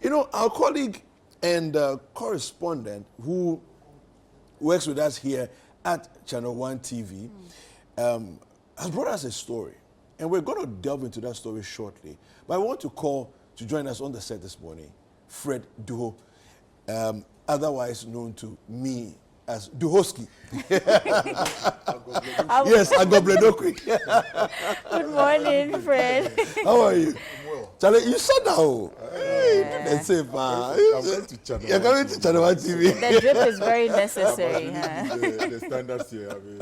You know, our colleague and correspondent who works with us here at ChannelOne TV has brought us a story. And we're going to delve into that story shortly. But I want to call to join us on the set this morning, Fred Duho, otherwise known to me as Duhoski. Yes, I got Bludo. Good morning, Fred. How are you? I'm well. Charlie, you said that. That's it, I'm going to Channel You're coming to ChannelOne TV. The drip is very necessary. the standards here. I mean,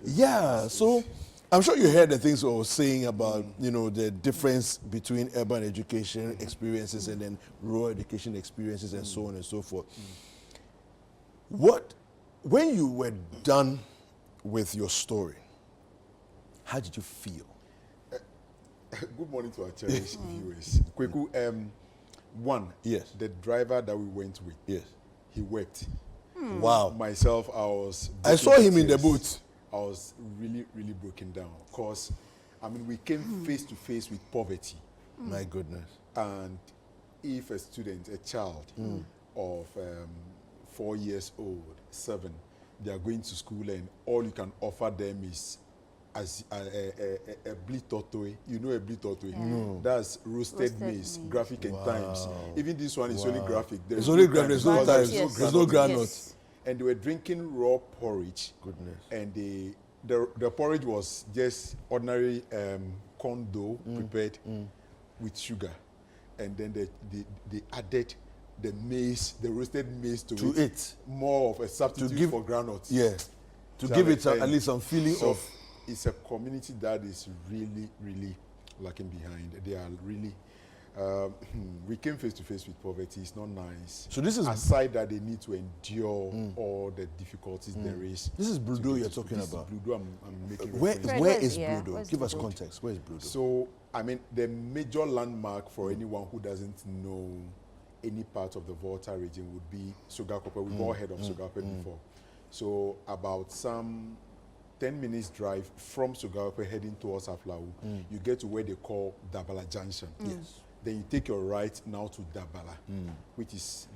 Yeah, so I'm sure you heard the things I was saying about, you know, the difference between urban education experiences and then rural education experiences and so on and so forth. When you were done with your story, how did you feel? good morning to our cherished viewers. Kweku, one, Yes. the driver that we went with, Yes. he wept. Wow. Myself, I was. I saw him in the boot. I was really, really broken down. Because, I mean, we came face to face with poverty. My goodness. And if a student, a child of 4 years old, 7, they are going to school and all you can offer them is as a blitotoi. You know a blitotoi? No. That's roasted maize, graphic and times. Even this one is only graphic. There's only graphic, there's no times, there's no granite. Yes. And they were drinking raw porridge. Goodness. And the porridge was just ordinary corn dough prepared with sugar. And then they added the maize, the roasted maize to it. More of a substitute for groundnuts. Yeah. To give it at least some feeling of. It's a community that is really, really lacking behind. They are really. We came face to face with poverty. It's not nice. So this is aside that they need to endure all the difficulties there is. This is Bludo you're talking about. Bludo, I'm making Where reference. is Bludo? Give us context. Where is Bludo? So, I mean, the major landmark for anyone who doesn't know any part of the Volta region would be Sogakope. We've all heard of Sogakope before. So, about some 10 minutes drive from Sogakope heading towards Aflau, you get to where they call Dabala Junction. Yes. Then you take your right now to Dabala, which is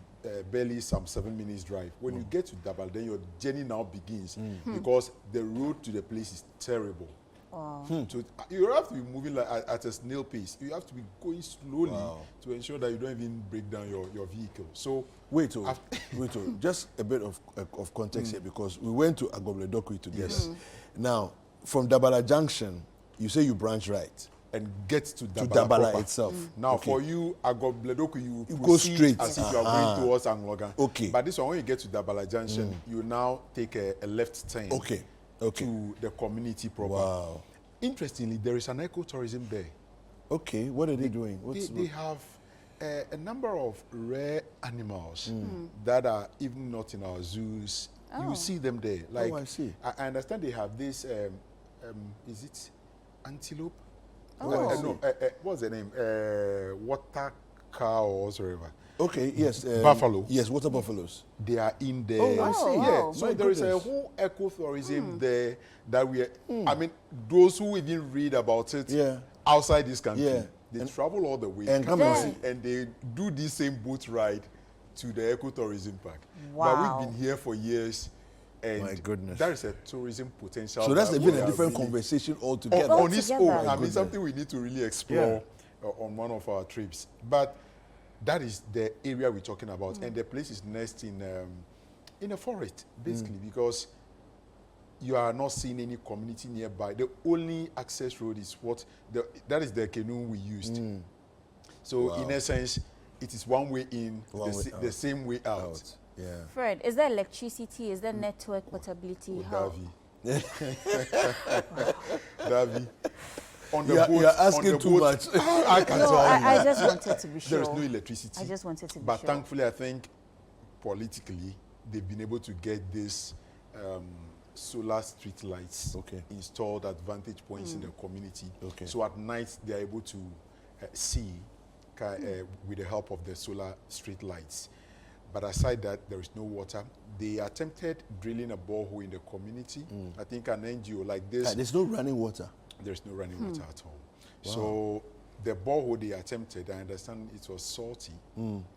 barely some 7 minutes drive. When you get to Dabala, then your journey now begins because the road to the place is terrible. Wow. So you have to be moving like at a snail pace. You have to be going slowly to ensure that you don't even break down your vehicle. So wait, just a bit of context here because we went to Agobledokwe together. Yes. Now, from Dabala Junction, you say you branch right and get to Dabala, Dabala proper. itself. Now, for you, Agobledokwe, you go straight as if you are going towards Angloga. Okay. But this one, when you get to Dabala Junction, you now take a left turn. Okay. To the community proper. Wow. Interestingly, there is an ecotourism there. Okay, what are they doing? They have a number of rare animals that are even not in our zoos. You will see them there. Like, I see. I understand they have this, is it antelope? Oh. What's the name? Water cow or whatever. Okay, yes. Buffalo. Yes, water buffaloes. They are in there. Oh, I see. Yeah, Wow. so there is a whole ecotourism there that we are, I mean, those who even read about it outside this country, they travel all the way and come and see. and they do this same boat ride to the ecotourism park. Wow. But we've been here for years. And my goodness. there is a tourism potential. So that's that even we a are different really conversation altogether. on its own. I mean, goodness. something we need to really explore on one of our trips. But that is the area we're talking about, and the place is nested in a forest, basically, because you are not seeing any community nearby. The only access road is that is the canoe we used. So in essence, it is one way in, the same way out. Yeah. Fred, is there electricity? Is there network portability? How? Davi. On the You're boat, asking too much. I can No, tell you. I just wanted to be sure. There is no electricity. I just wanted to be But sure. thankfully, I think politically, they've been able to get this solar street lights installed at vantage points in the community. Okay. So at night, they are able to see with the help of the solar street lights. But aside that, there is no water. They attempted drilling a borehole in the community. I think an NGO like this. There's no running water. There's no running water at all. Wow. So the borehole they attempted, I understand it was salty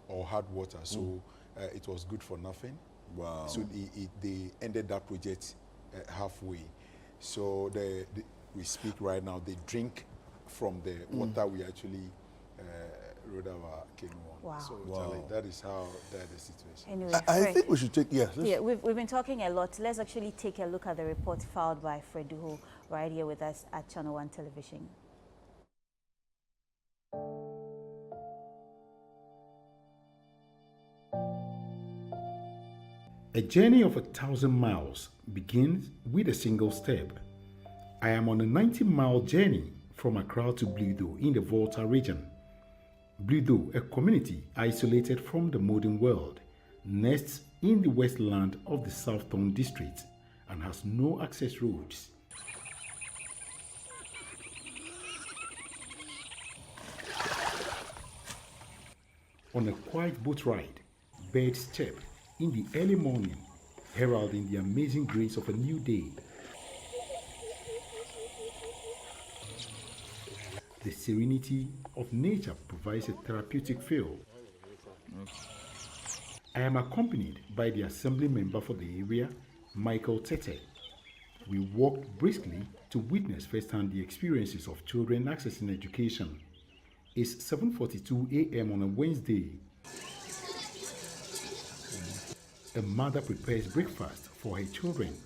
or hard water, so it was good for nothing. Wow. So they ended that project halfway. So we speak right now, they drink from the water we actually rode our canoe on. Wow. So Wow. Charlie, that is how that is the situation. Anyway, I Fred, think we should take, yes. yeah, we've been talking a lot. Let's actually take a look at the report filed by Fred Duho right here with us at Channel One Television. A journey of 1,000 miles begins with a single step. I am on a 90-mile journey from Accra to Bludo in the Volta region. Bludo, a community isolated from the modern world, nests in the westland of the Southtown district and has no access roads. On a quiet boat ride, birds chirp in the early morning, heralding the amazing grace of a new day. The serenity of nature provides a therapeutic feel. I am accompanied by the assembly member for the area, Michael Tete. We walked briskly to witness firsthand the experiences of children accessing education. It's 7:42 a.m. on a Wednesday. A mother prepares breakfast for her children.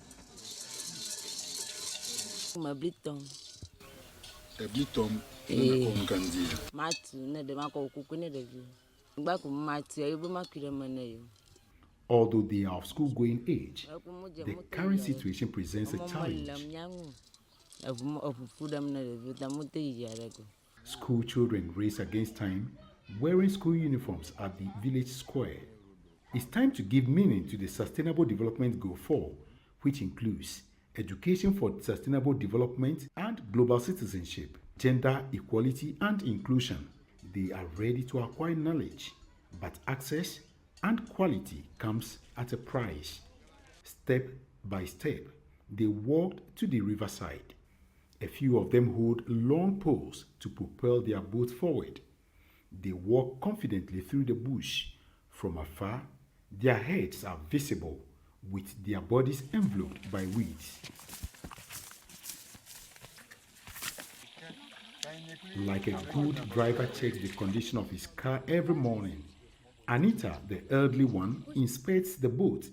Although they are of school-going age, the current situation presents a challenge. School children race against time, wearing school uniforms at the village square. It's time to give meaning to the Sustainable Development Goal 4, which includes education for sustainable development and global citizenship, gender equality and inclusion. They are ready to acquire knowledge, but access and quality comes at a price. Step by step, they walked to the riverside. A few of them hold long poles to propel their boat forward. They walk confidently through the bush. From afar, their heads are visible, with their bodies enveloped by weeds. Like a good driver checks the condition of his car every morning, Anita, the elderly one, inspects the boat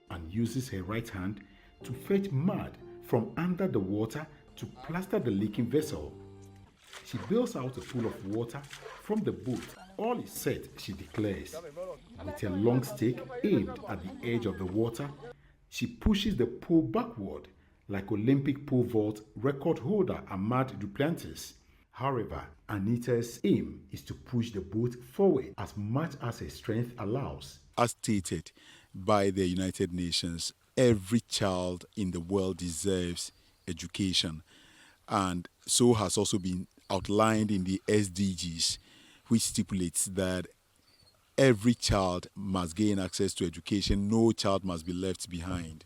and uses her right hand to fetch mud from under the water to plaster the leaking vessel. She bails out a pool of water from the boat. All is set, she declares. With a long stick aimed at the edge of the water, she pushes the pole backward like Olympic pole vault record holder Ahmad Duplantis. However, Anita's aim is to push the boat forward as much as her strength allows. As stated by the United Nations, every child in the world deserves education. And so has also been outlined in the SDGs, which stipulates that every child must gain access to education. No child must be left behind.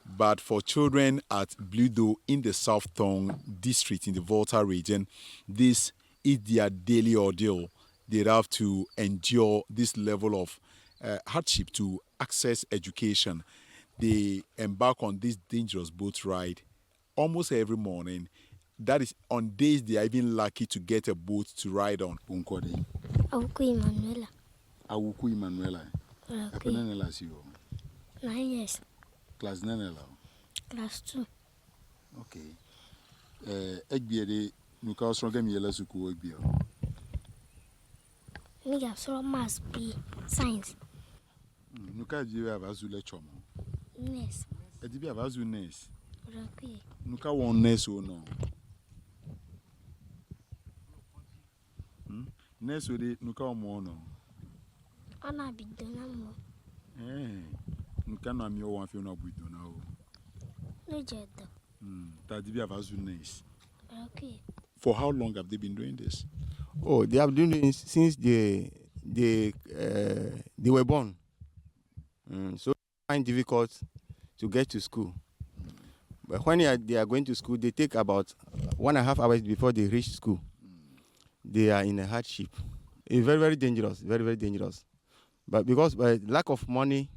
But for children at Bludo in the Southtown district in the Volta region, this is their daily ordeal. They have to endure this level of hardship to access education. They embark on this dangerous boat ride almost every morning. That is on days they are even lucky to get a boat to ride on. Awuku Emanuela. Awuku Emanuela. Okay. 9 years. Class 9. Class 2. Okay. Egbiere nuka osronga mi yela suku egbiere. Nigga so mass B science. Nuka jiwe abazu lecture mo. Yes. Edibi abazu nurse. Okay. Nuka won nurse o no. Nurse we de nuka mo no. Ona bi donamo. Nuka na mi o wan fi na buido na o. No jedo. Tadibi abazu nurse. Okay. For how long have they been doing this? Oh, they have been doing this since they were born. So it's quite difficult to get to school. But when they are going to school, they take about 1.5 hours before they reach school. They are in a hardship. It's very, very dangerous, very, very dangerous. But because by lack of money,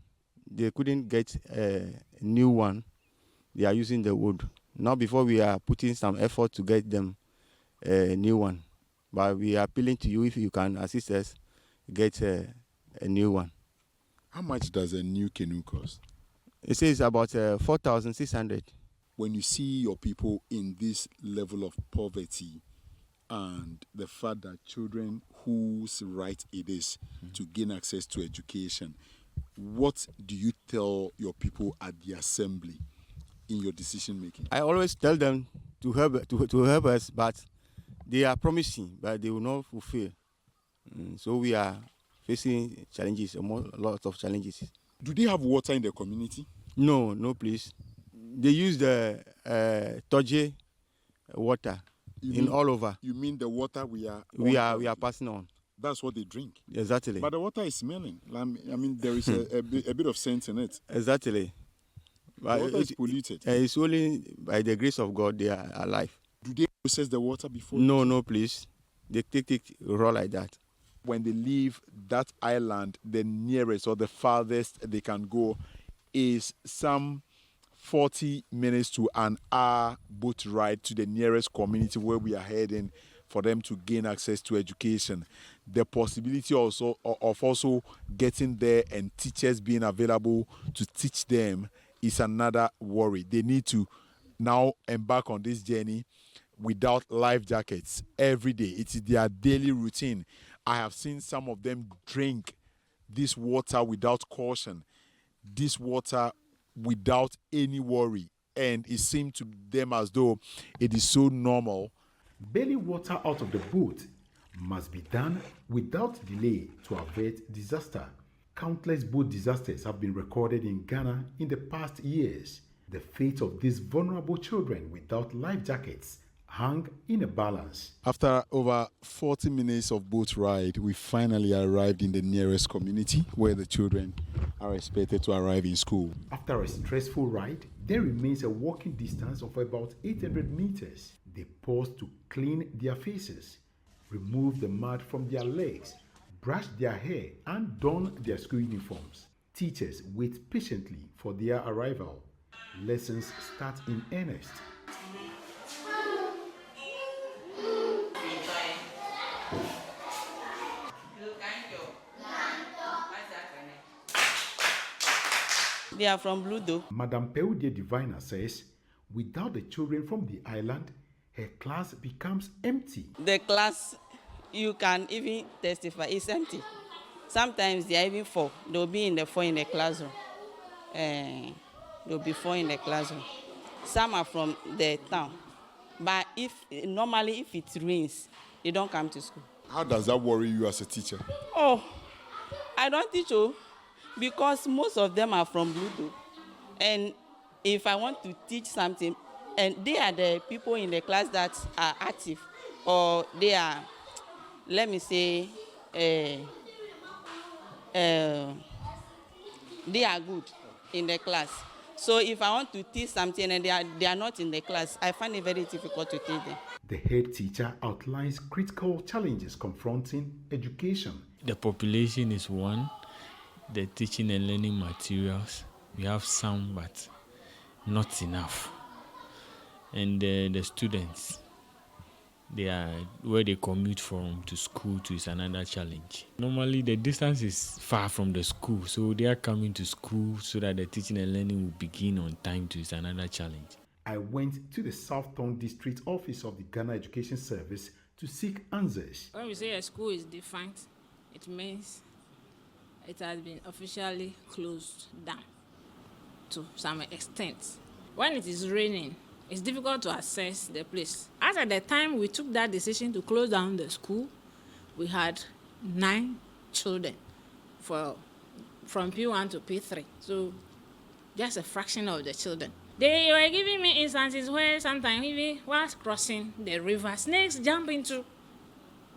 they couldn't get a new one. They are using the wood. Now before we are putting some effort to get them a new one. But we are appealing to you if you can assist us get a new one. How much does a new canoe cost? It says about 4,600. When you see your people in this level of poverty and the fact that children whose right it is to gain access to education, what do you tell your people at the assembly in your decision making? I always tell them to help us, but they are promising, but they will not fulfill. So we are facing challenges, a lot of challenges. Do they have water in the community? No, please. They use the Toje water all over. You mean the water we are passing on? That's what they drink. Exactly. But the water is smelling. I mean, there is a bit of sense in it. Exactly. But the water is polluted. It's only by the grace of God they are alive. Do they process the water before? No, please. They take it raw like that. When they leave that island, the nearest or the farthest they can go is some 40 minutes to an hour boat ride to the nearest community where we are heading for them to gain access to education. The possibility also of getting there and teachers being available to teach them is another worry. They need to now embark on this journey without life jackets every day. It is their daily routine. I have seen some of them drink this water without caution, this water without any worry, and it seemed to them as though it is so normal. Bailing water out of the boat must be done without delay to avert disaster. Countless boat disasters have been recorded in Ghana in the past years. The fate of these vulnerable children without life jackets hung in a balance. After over 40 minutes of boat ride, we finally arrived in the nearest community where the children are expected to arrive in school. After a stressful ride, there remains a walking distance of about 800 meters. They pause to clean their faces, remove the mud from their legs, brush their hair, and don their school uniforms. Teachers wait patiently for their arrival. Lessons start in earnest. They are from Bludo. Madam Peudie Diviner says, without the children from the island, her class becomes empty. The class, you can even testify, is empty. Sometimes they are even 4. They'll be in the 4 in the classroom. There'll be 4 in the classroom. Some are from the town. But normally if it rains, they don't come to school. How does that worry you as a teacher? Oh, I don't teach because most of them are from Bludo. And if I want to teach something, and they are the people in the class that are active, or they are, let me say, they are good in the class. So if I want to teach something and they are not in the class, I find it very difficult to teach them. The head teacher outlines critical challenges confronting education. The population is one. The teaching and learning materials, we have some, but not enough. And the students, they are where they commute from to school to is another challenge. Normally the distance is far from the school, so they are coming to school so that the teaching and learning will begin on time to is another challenge. I went to the Southtown District Office of the Ghana Education Service to seek answers. When we say a school is defunct, it means it has been officially closed down to some extent. When it is raining, it's difficult to access the place. As at the time we took that decision to close down the school, we had 9 children from P1 to P3. So just a fraction of the children. They were giving me instances where sometimes even whilst crossing the river, snakes jump into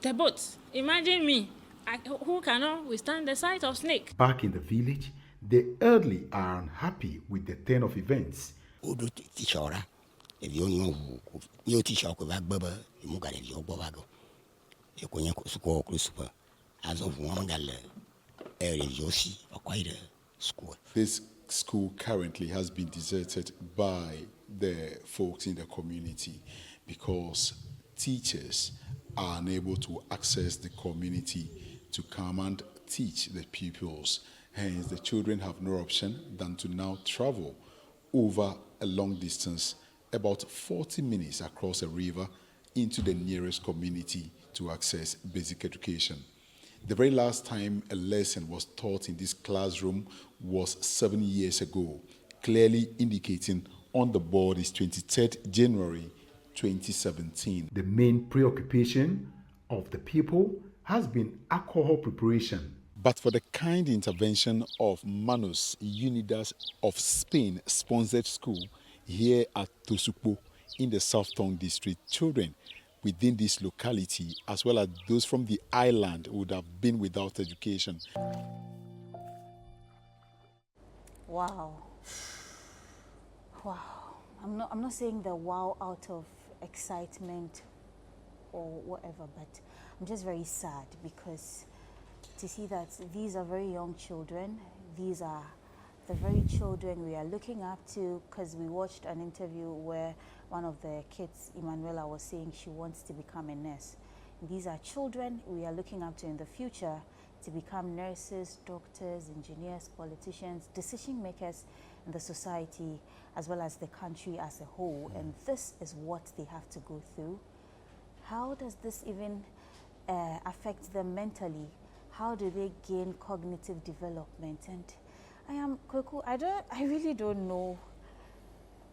the boats. Imagine me. Who cannot withstand the sight of snake? Back in the village, the elderly are unhappy with the turn of events. Odo teacher, if you know you teacher could have bubble, you got it, your bobago. You couldn't score super as of one dollar. Area you see or quite a school. This school currently has been deserted by the folks in the community because teachers are unable to access the community to come and teach the pupils. Hence, the children have no option than to now travel over a long distance, about 40 minutes across a river, into the nearest community to access basic education. The very last time a lesson was taught in this classroom was 7 years ago, clearly indicating on the board is 23rd January 2017. The main preoccupation of the people has been alcohol preparation. But for the kind intervention of Manos Unidas of Spain sponsored school here at Tosupo in the South Tongue district, children within this locality, as well as those from the island, would have been without education. Wow. Wow. I'm not saying the wow out of excitement or whatever, but I'm just very sad because to see that these are very young children. These are the very children we are looking up to, because we watched an interview where one of the kids, Emanuela, was saying she wants to become a nurse. These are children we are looking up to in the future to become nurses, doctors, engineers, politicians, decision makers in the society as well as the country as a whole. And this is what they have to go through. How does this even affect them mentally? How do they gain cognitive development? And I really don't know.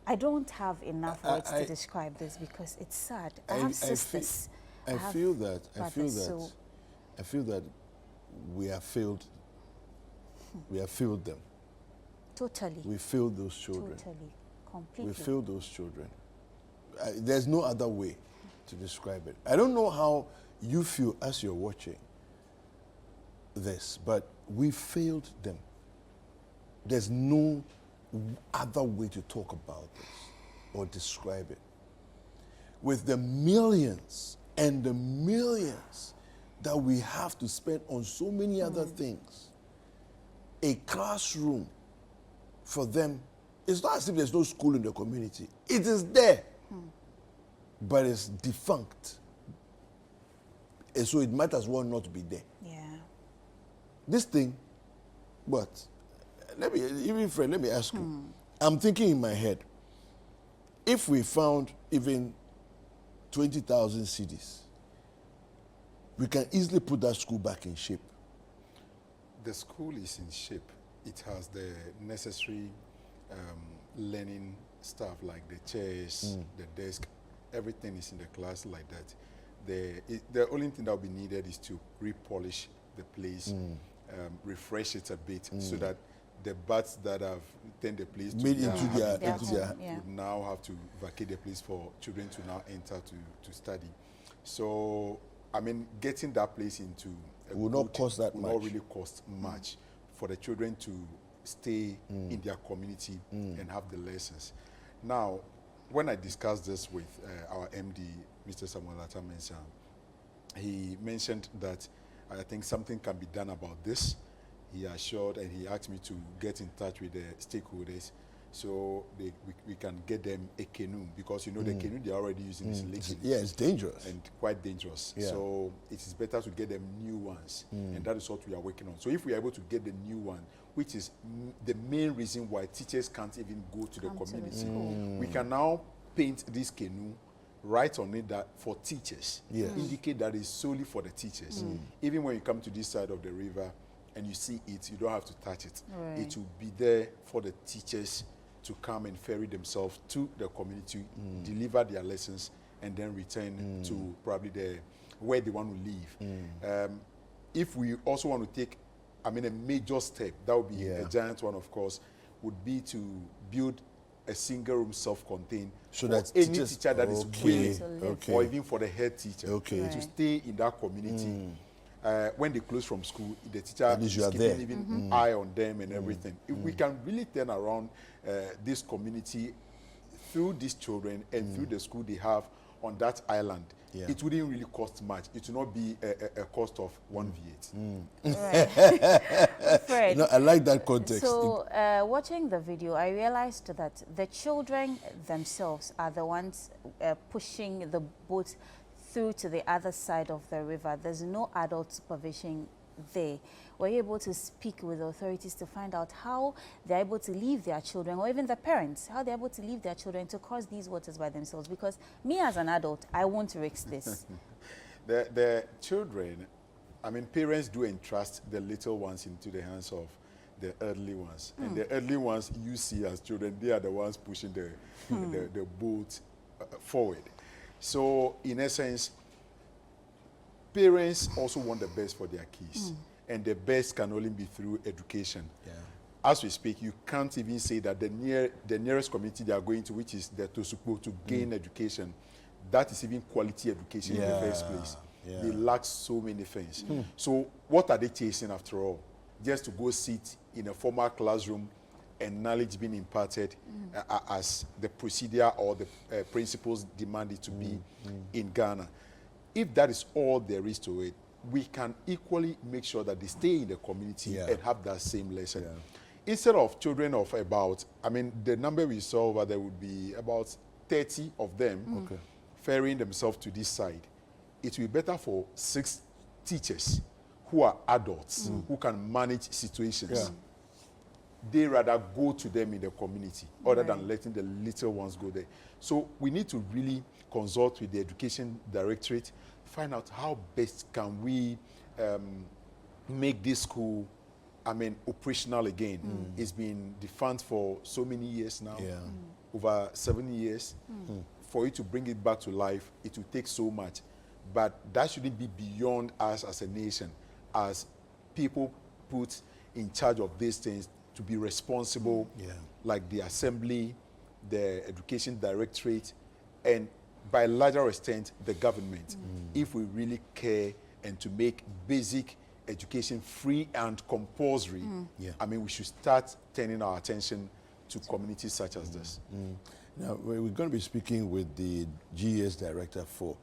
I don't have enough words to describe this because it's sad. I have sisters. I feel that we have failed. We have failed them. Totally. We failed those children. Totally. Completely. We failed those children. There's no other way to describe it. I don't know how you feel as you're watching this, but we failed them. There's no other way to talk about this or describe it. With the millions and the millions that we have to spend on so many other things, a classroom for them, it's not as if there's no school in the community. It is there, but it's defunct. And so it might as well not be there. Yeah. This thing, but let me ask you. I'm thinking in my head, if we found even 20,000 CDs, we can easily put that school back in shape. The school is in shape. It has the necessary learning stuff like the chairs, the desk, everything is in the class like that. The only thing that will be needed is to repolish the place, refresh it a bit so that the bats that have turned the place to made into their would now have to vacate the place for children to now enter to study. So, I mean, getting that place into will not cost that much. Will not really cost much for the children to stay in their community and have the lessons. Now, when I discussed this with our MD, Mr. Samuel Atamensa, he mentioned that I think something can be done about this. He assured and he asked me to get in touch with the stakeholders so we can get them a canoe, because you know the canoe they're already using is leaking. Yeah, it's dangerous. And quite dangerous. Yeah. So it is better to get them new ones. And that is what we are working on. So if we are able to get the new one, which is the main reason why teachers can't even go to the community, we can now paint this canoe, write on it that for teachers, indicate that it's solely for the teachers. Even when you come to this side of the river and you see it, you don't have to touch it. Right. It will be there for the teachers to come and ferry themselves to the community, deliver their lessons, and then return to probably where they want to live. If we also want to take, a major step, that would be a giant one, of course, would be to build a single room self-contained So for that any teachers- teacher that is willing, okay. or even for the head teacher Okay. to stay in that community. When they close from school, the teacher At least is you are keeping there. even eye on them and everything. If we can really turn around this community through these children and through the school they have on that island, Yeah. it wouldn't really cost much. It will not be a cost of 1 V8. Right. Fred, You know, I like that context. so watching the video, I realized that the children themselves are the ones pushing the boat through to the other side of the river. There's no adult supervision there. Were you able to speak with the authorities to find out how they're able to leave their children, or even the parents, how they're able to leave their children to cross these waters by themselves? Because me as an adult, I won't risk this. The children, I mean, parents do entrust the little ones into the hands of the elderly ones. And the elderly ones you see as children, they are the ones pushing the boat forward. So, in essence, parents also want the best for their kids. And the best can only be through education. Yeah. As we speak, you can't even say that the nearest community they are going to, which is the Tosukpo, to gain education, that is even quality education in the first place. Yeah. They lack so many things. So what are they chasing after all? Just to go sit in a formal classroom and knowledge being imparted as the procedure or the principles demand it to be in Ghana. If that is all there is to it, we can equally make sure that they stay in the community and have that same lesson. Yeah. Instead of children of about, I mean, the number we saw over there would be about 30 of them ferrying themselves to this side. It will be better for 6 teachers who are adults, who can manage situations. Yeah. They rather go to them in the community other than letting the little ones go there. So we need to really consult with the Education Directorate, find out how best can we make this school, I mean, operational again. It's been defunct for so many years now, over 7 years. For you to bring it back to life, it will take so much. But that shouldn't be beyond us as a nation, as people put in charge of these things to be responsible, like the Assembly, the Education Directorate, and by a larger extent, the government, if we really care and to make basic education free and compulsory, I mean, we should start turning our attention to communities such as this. Now, we're going to be speaking with the GES director for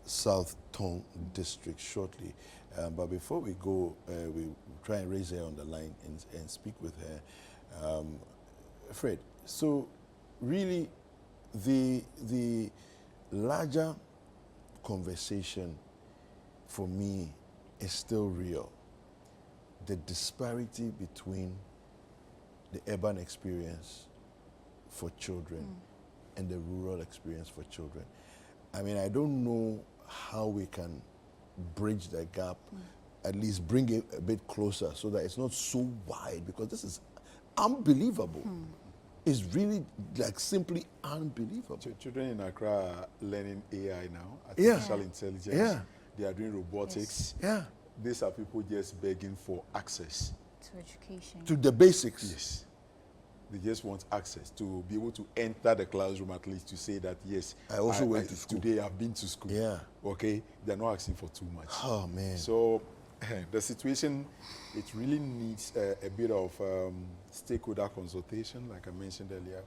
South Tong District shortly. But before we go, we try and raise her on the line and speak with her. Fred, so really the larger conversation for me is still real. The disparity between the urban experience for children and the rural experience for children. I mean, I don't know how we can bridge the gap, at least bring it a bit closer so that it's not so wide, because this is unbelievable. It's really like simply unbelievable. Children in Accra are learning AI now, artificial intelligence. They are doing robotics. These are people just begging for access To education. To the basics. Yes. They just want access to be able to enter the classroom, at least to say that, yes, I also went to school. Today I've been to school. Yeah. Okay? They're not asking for too much. Oh, man. So the situation, it really needs a bit of stakeholder consultation, like I mentioned earlier.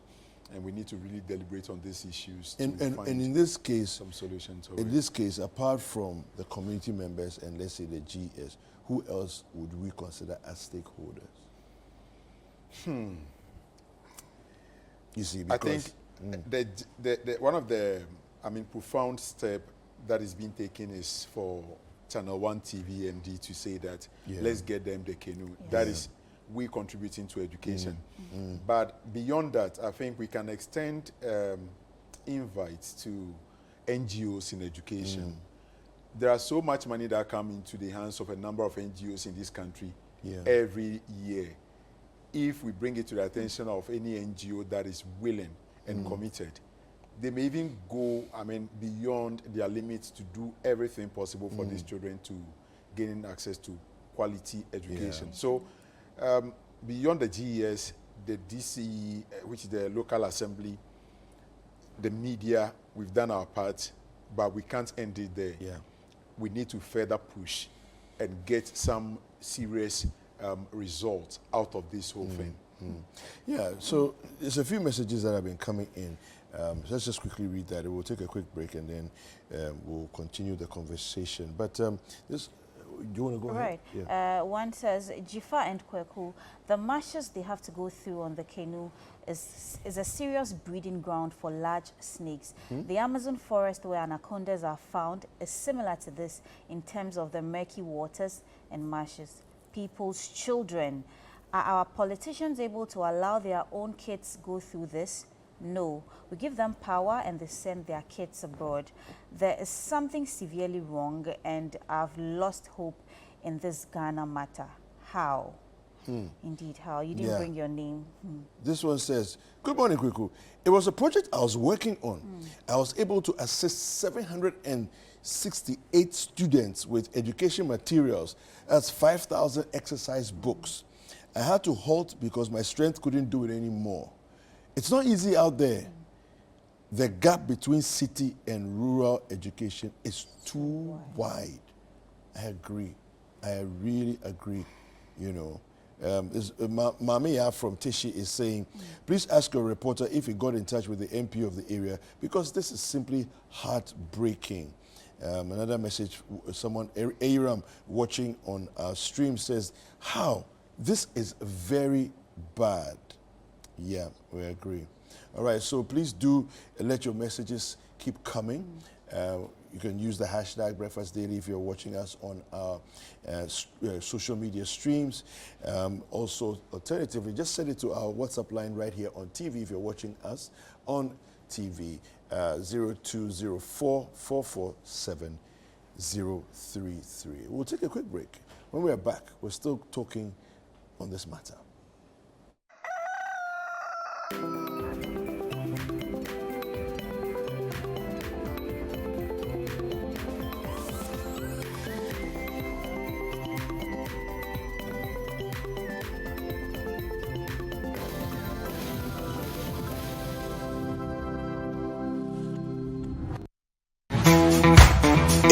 And we need to really deliberate on these issues to find in this case, some solutions. in this case, apart from the community members and let's say the GS, who else would we consider as stakeholders? You see, because I think the one of the, I mean, profound step that is being taken is for ChannelOne TV MD to say that let's get them the canoe. That is we contributing to education. But beyond that, I think we can extend invites to NGOs in education. There are so much money that come into the hands of a number of NGOs in this country every year. If we bring it to the attention of any NGO that is willing and committed, they may even go, I mean, beyond their limits to do everything possible for these children to gaining access to quality education. So beyond the GES, the DCE, which is the local assembly, the media, we've done our part, but we can't end it there. We need to further push and get some serious results out of this whole thing. Yeah, so there's a few messages that have been coming in. Let's just quickly read that. We'll take a quick break and then we'll continue the conversation. But this, do you want to go right. ahead? Yeah. One says, Jifa and Kweku, the marshes they have to go through on the canoe is a serious breeding ground for large snakes. The Amazon forest where anacondas are found is similar to this in terms of the murky waters and marshes. People's children. Are our politicians able to allow their own kids go through this? No. We give them power and they send their kids abroad. There is something severely wrong and I've lost hope in this Ghana matter. How? Indeed, how? You didn't bring your name. This one says, good morning, Kweku. It was a project I was working on. I was able to assist 768 students with education materials. That's 5,000 exercise books. I had to halt because my strength couldn't do it anymore. It's not easy out there. The gap between city and rural education is too wide. I agree. I really agree. You know, Mamiya from Tishi is saying, please ask your reporter if he got in touch with the MP of the area because this is simply heartbreaking. Another message, someone, Aram, watching on our stream says, how? This is very bad. Yeah, we agree. All right, so please do let your messages keep coming. You can use the hashtag Breakfast Daily if you're watching us on our social media streams. Also, alternatively, just send it to our WhatsApp line right here on TV if you're watching us on TV, 0204 447 033. We'll take a quick break. When we are back, we're still talking on this matter.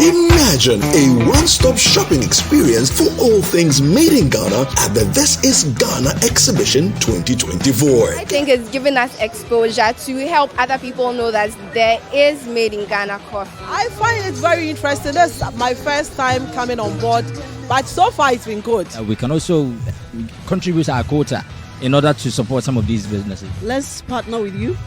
Imagine a one-stop shopping experience for all things made in Ghana at the This Is Ghana Exhibition 2024. I think it's given us exposure to help other people know that there is made in Ghana coffee. I find it very interesting. This is my first time coming on board, but so far it's been good. We can also contribute our quota in order to support some of these businesses. Let's partner with you.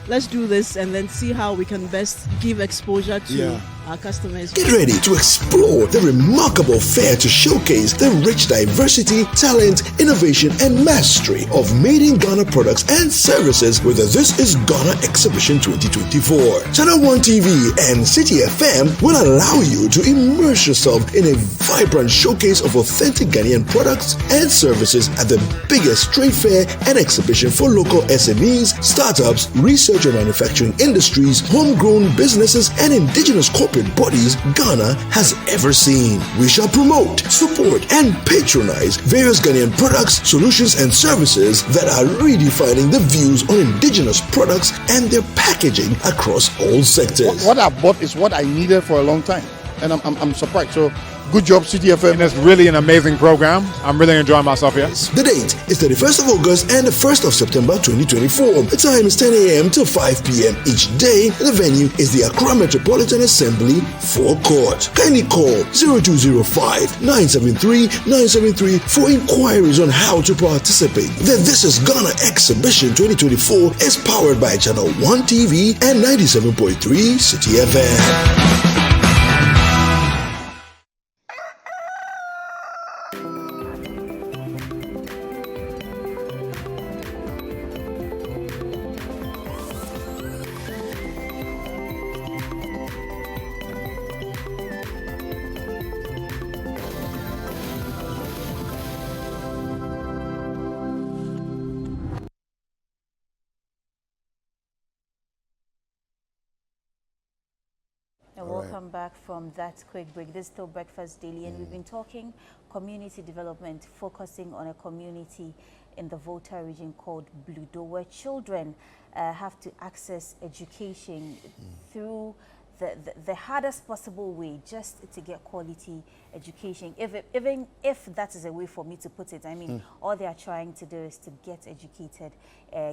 Let's do this and then see how we can best give exposure to our customers. Get ready to explore the remarkable fair to showcase the rich diversity, talent, innovation, and mastery of made in Ghana products and services with the This Is Ghana Exhibition 2024. ChannelOne TV and City FM will allow you to immerse yourself in a vibrant showcase of authentic Ghanaian products and services at the biggest trade fair and exhibition for local SMEs, startups, research and manufacturing industries, homegrown businesses, and indigenous corporate bodies Ghana has ever seen. We shall promote, support, and patronize various Ghanaian products, solutions, and services that are redefining the views on indigenous products and their packaging across all sectors. What I bought is what I needed for a long time, and I'm surprised. So, good job, CTFM. It's really an amazing program. I'm really enjoying myself here. The date is 31st of August and the 1st of September 2024. The time is 10 a.m. to 5 p.m. each day. The venue is the Accra Metropolitan Assembly forecourt. Kindly call 0205-973-973 for inquiries on how to participate. The This Is Ghana Exhibition 2024 is powered by ChannelOne TV and 97.3 City FM. Welcome back from that quick break. This is still Breakfast Daily, and we've been talking community development, focusing on a community in the Volta region called Bludo, where children have to access education through the hardest possible way just to get quality education. Even if that is a way for me to put it, I mean, all they are trying to do is to get educated,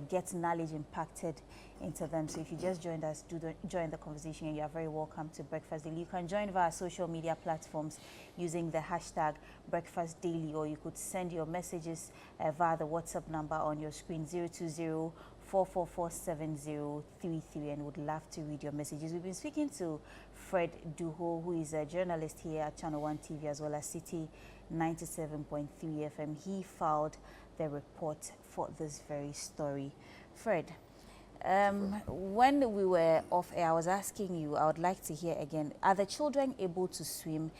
get knowledge impacted into them. So if you just joined us, join the conversation, and you are very welcome to Breakfast Daily. You can join via social media platforms using the hashtag Breakfast Daily, or you could send your messages via the WhatsApp number on your screen, 020 4447033, and would love to read your messages. We've been speaking to Fred Duho, who is a journalist here at ChannelOne TV as well as City 97.3 FM. He filed the report for this very story. Fred, when we were off air, I was asking you, I would like to hear again, are the children able to swim?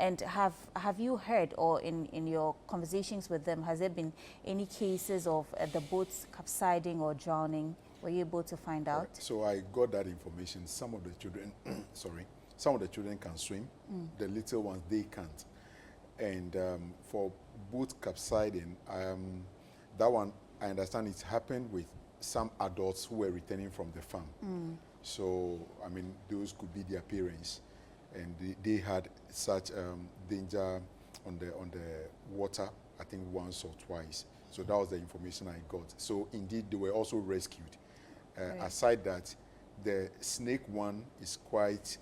And have you heard, or in your conversations with them, has there been any cases of the boats capsizing or drowning? Were you able to find out? Right. So I got that information. Some of the children, some of the children can swim. The little ones, they can't. And for boat capsizing, that one, I understand it's happened with some adults who were returning from the farm. So, I mean, those could be their parents. And they had such danger on the water, I think once or twice. So that was the information I got. So indeed, they were also rescued. Right. Aside that, the snake one is quite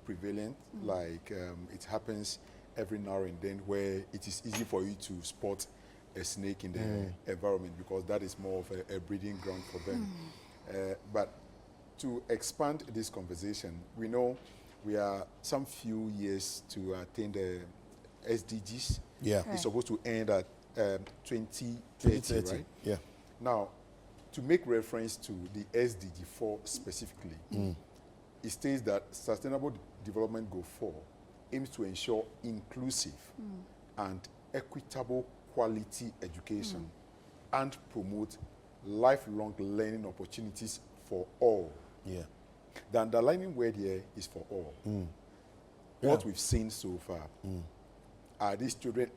prevalent. Like it happens every now and then, where it is easy for you to spot a snake in the environment, because that is more of a breeding ground for them. But to expand this conversation, we know we are some few years to attain the SDGs. Yeah. It's supposed to end at 2030, right? Yeah. Now, to make reference to the SDG 4 specifically, it states that Sustainable Development Goal 4 aims to ensure inclusive and equitable quality education and promote lifelong learning opportunities for all. Yeah. The underlining word here is for all. What we've seen so far, are these children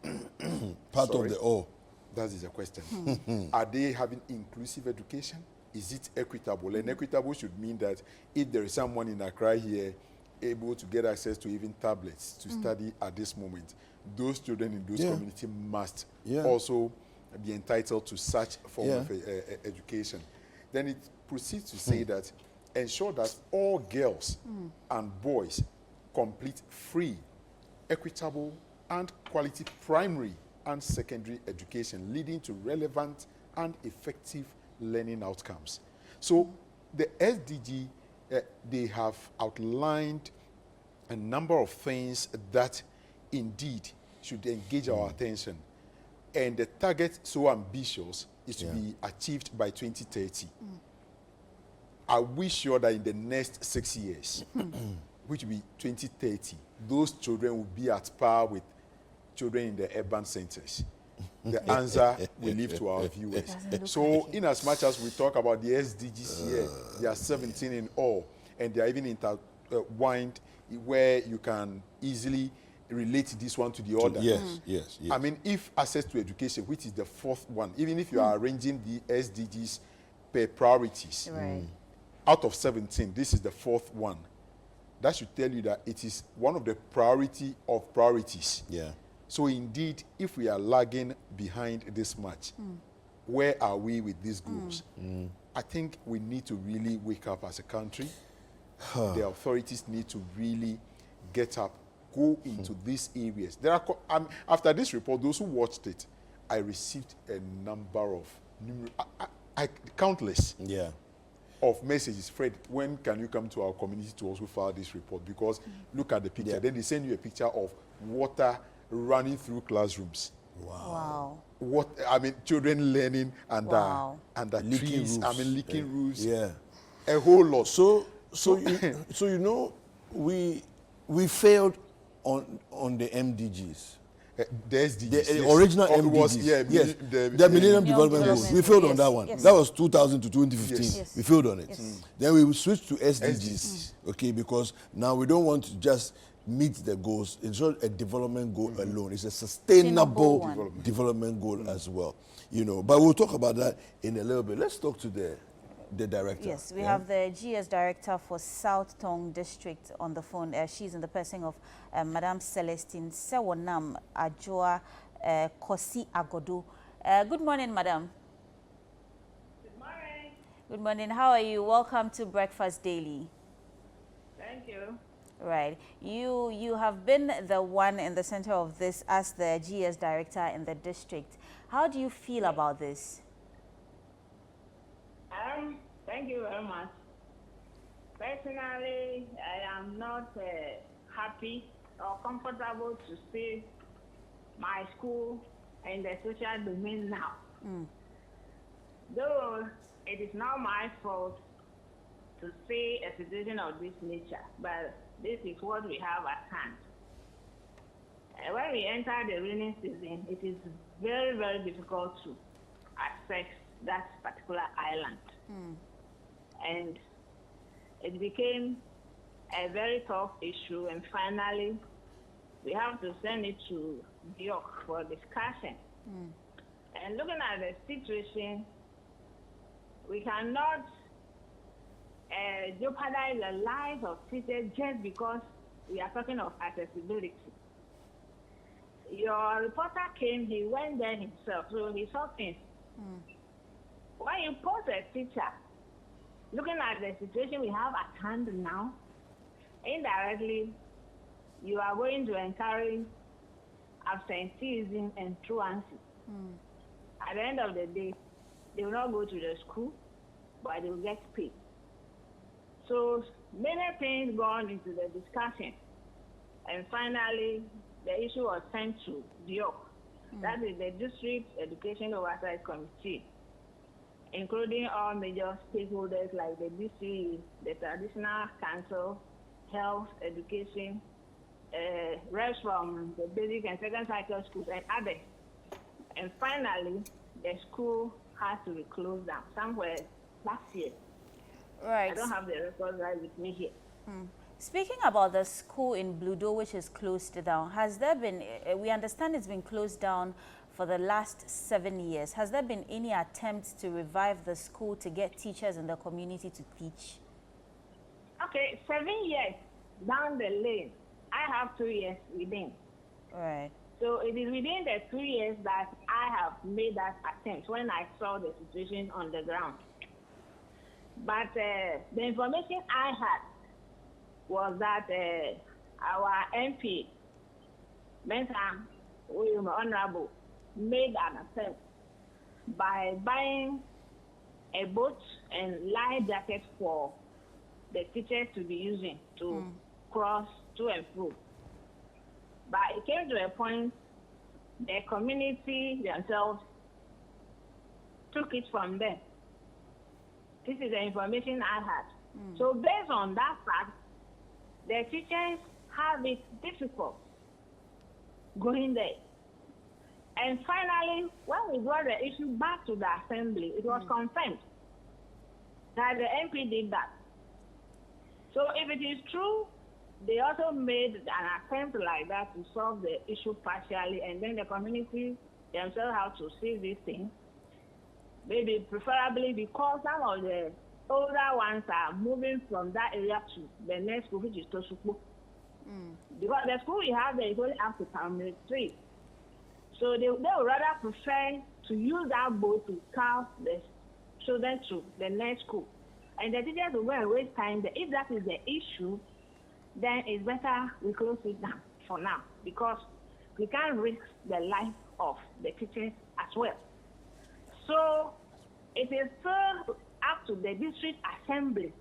part of the all? That is the question. Are they having inclusive education? Is it equitable? And equitable should mean that if there is someone in Accra here able to get access to even tablets to study at this moment, those children in those communities must also be entitled to such form of education. Then it proceeds to say that ensure that all girls and boys complete free, equitable, and quality primary and secondary education, leading to relevant and effective learning outcomes. So the SDG, they have outlined a number of things that indeed should engage our attention. And the target, so ambitious, is to be achieved by 2030. Are we sure that in the next 6 years, which will be 2030, those children will be at par with children in the urban centers? The answer we leave to our viewers. So in as much as we talk about the SDGs here, there are 17 in all, and they are even intertwined where you can easily relate this one to the other. Yes. I mean, if access to education, which is the fourth one, even if you are arranging the SDGs per priorities, out of 17, this is the fourth one. That should tell you that it is one of the priority of priorities. Yeah. So indeed, if we are lagging behind this much, where are we with these goals? I think we need to really wake up as a country. The authorities need to really get up, go into these areas. There are after this report, those who watched it, I received a number of countless of messages. Fred, when can you come to our community to also file this report? Because look at the picture. Then they send you a picture of water running through classrooms. Wow. What I mean, children learning under Leaking trees. roofs. I mean, leaking roofs. Yeah. A whole lot. So you know, we failed on the MDGs. The SDGs. The original MDGs. The Millennium Development Goals. We failed on that one. That was 2000 to 2015. We failed on it. Then we switched to SDGs. Okay, because now we don't want to just meet the goals. It's not a development goal alone. It's a sustainable development goal as well. You know, but we'll talk about that in a little bit. Let's talk to the the director. Yes, we have the GS director for South Tong District on the phone. She's in the person of Madame Celestine Sewonam Ajoa Kosi Agodo. Good morning, Madam. Good morning. Good morning. How are you? Welcome to Breakfast Daily. Thank you. Right. You have been the one in the center of this as the GS director in the district. How do you feel about this? Thank you very much. Personally, I am not happy or comfortable to see my school in the social domain now. Though it is not my fault to see a situation of this nature, but this is what we have at hand. When we enter the rainy season, it is very, very difficult to access that particular island. And it became a very tough issue, and finally we have to send it to York for discussion. And looking at the situation, we cannot jeopardize the lives of teachers just because we are talking of accessibility. Your reporter came, he went there himself, so he saw things. When you post a teacher, looking at the situation we have at hand now, indirectly, you are going to encourage absenteeism and truancy. At the end of the day, they will not go to the school, but they will get paid. So many things gone into the discussion. And finally, the issue was sent to DIOC. That is the District Education Oversight Committee, including all major stakeholders like the DCE, the Traditional Council, Health, Education, reps from the basic and second cycle schools and others. And finally, the school has to be closed down somewhere last year. Right. I don't have the records right with me here. Speaking about the school in Bludo, which is closed down, has there been, we understand it's been closed down for the last 7 years. Has there been any attempt to revive the school to get teachers in the community to teach? Okay, 7 years down the lane. I have 2 years within. Right. So it is within the 2 years that I have made that attempt when I saw the situation on the ground. But the information I had was that our MP, Bentham William Honorable, made an attempt by buying a boat and life jacket for the teachers to be using to cross to and fro. But it came to a point the community themselves took it from them. This is the information I had. So based on that fact, the teachers have it difficult going there. And finally, when we brought the issue back to the assembly, it was confirmed that the MP did that. So if it is true, they also made an attempt like that to solve the issue partially, and then the community themselves have to see these things. Maybe preferably because some of the older ones are moving from that area to the next school, which is Toshukwu. Because the school we have there is only up to primary 3. So they would rather prefer to use that boat to carry the children to the next school. And the teachers will go and waste time there. If that is the issue, then it's better we close it down for now, because we can't risk the life of the teachers as well. So it is still up to the district assembly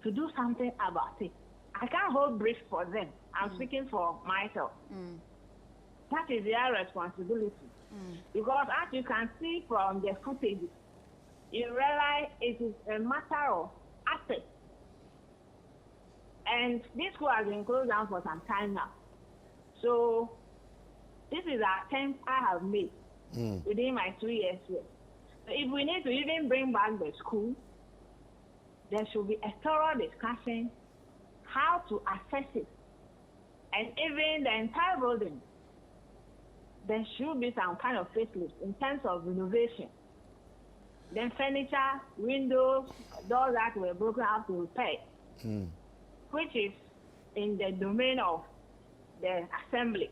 to do something about it. I can't hold brief for them. I'm speaking for myself. That is their responsibility. Because as you can see from the footage, you realize it is a matter of access. And this school has been closed down for some time now. So this is an attempt I have made within my 2 years here. So if we need to even bring back the school, there should be a thorough discussion how to access it. And even the entire building, there should be some kind of facelift in terms of renovation. Then furniture, windows, doors that were broken have to repair, which is in the domain of the assembly.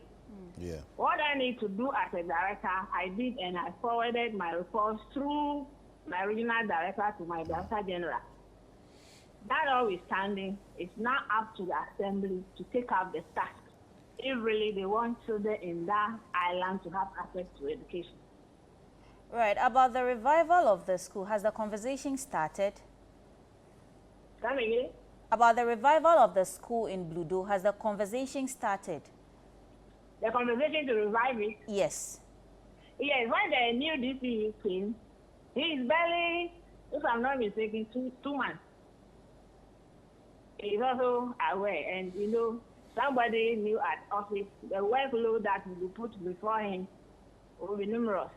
Yeah. What I need to do as a director, I did, and I forwarded my reports through my regional director to my director general. That notwithstanding, it's now up to the assembly to take up the task if really they want children in that island to have access to education. Right. About the revival of the school, has the conversation started? Come again? About the revival of the school in Bludo, has the conversation started? The conversation to revive it? Yes. Yes, when the new DC came, he is barely, if I'm not mistaken, two months. He's also aware, and you know, somebody new at office, the workload that will be put before him will be numerous.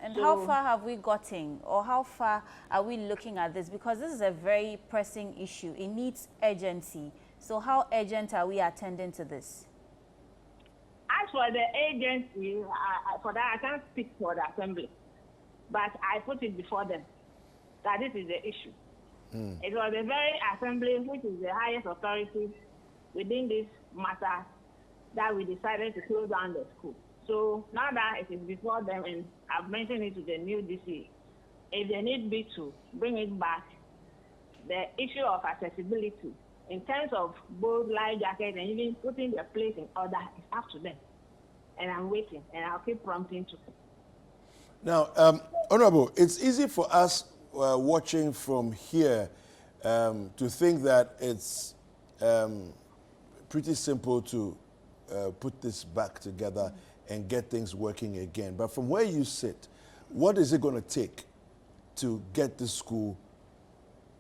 And how far have we gotten, or how far are we looking at this? Because this is a very pressing issue. It needs urgency. So how urgent are we attending to this? As for the agency, for that I can't speak for the assembly, but I put it before them that this is the issue. It was the very assembly, which is the highest authority within this matter, that we decided to close down the school. So now that it is before them, and I've mentioned it to the new DC, if they need me to bring it back, the issue of accessibility in terms of both life jacket and even putting the place in order is up to them. And I'm waiting, and I'll keep prompting to. Now, Honorable, it's easy for us watching from here to think that it's pretty simple to put this back together and get things working again. But from where you sit, what is it going to take to get the school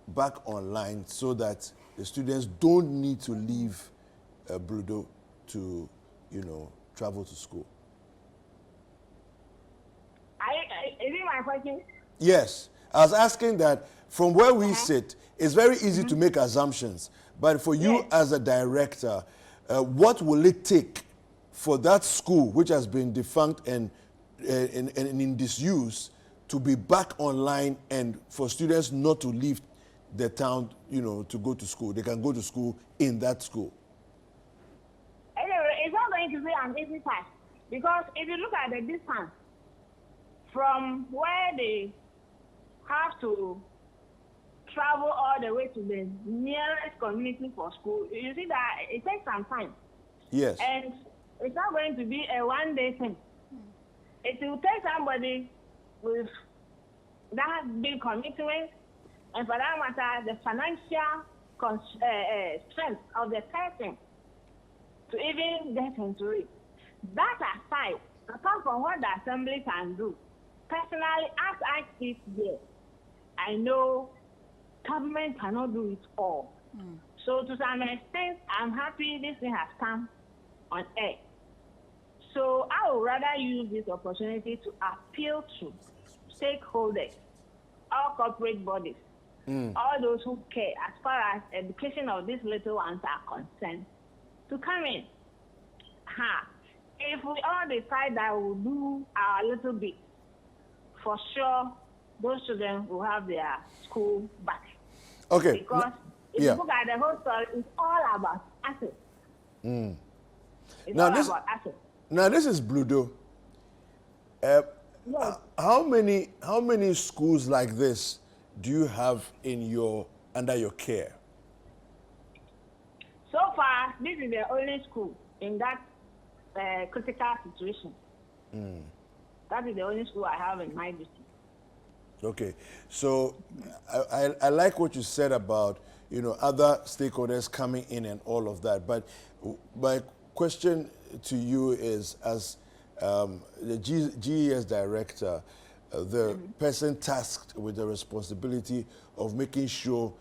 back online so that the students don't need to leave Bludo to, you know, travel to school? Is it my question? Yes. I was asking that from where we sit, it's very easy to make assumptions. But for you as a director, what will it take for that school, which has been defunct and in disuse, to be back online and for students not to leave the town, you know, to go to school? They can go to school in that school. Anyway, it's not going to be an easy task, because if you look at the distance from where they have to travel all the way to the nearest community for school, you see that it takes some time. Yes. And it's not going to be a one-day thing. It will take somebody with that big commitment, and for that matter, the financial strength of the person to even get into it. That aside, apart from what the assembly can do, personally, as I sit here, I know government cannot do it all. So to some extent, I'm happy this thing has come on air. So I would rather use this opportunity to appeal to stakeholders, all corporate bodies, all those who care as far as education of these little ones are concerned, to come in. If we all decide that we'll do our little bit, for sure, those children will have their school back. Okay. Because if you look at the whole story, it's all about assets. It's Now all this, about assets. now this is Bludo. How many schools like this do you have under your care? So far, this is the only school in that critical situation. That is the only school I have in my district. Okay, so I like what you said about, you know, other stakeholders coming in and all of that. But my question to you is, as the GES director, the person tasked with the responsibility of making sure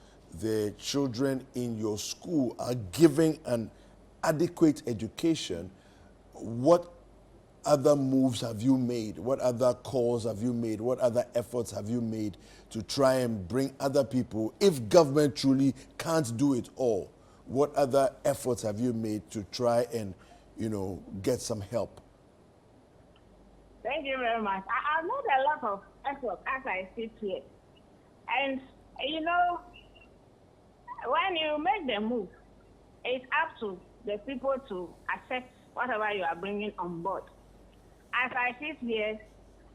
the children in your school are given an adequate education, what other moves have you made? What other calls have you made? What other efforts have you made to try and bring other people, if government truly can't do it all, what other efforts have you made to try and, you know, get some help? Thank Thank you very much. I've made a lot of effort as I sit here. And, you know, when you make the move, it's up to the people to accept whatever you are bringing on board. As I sit here,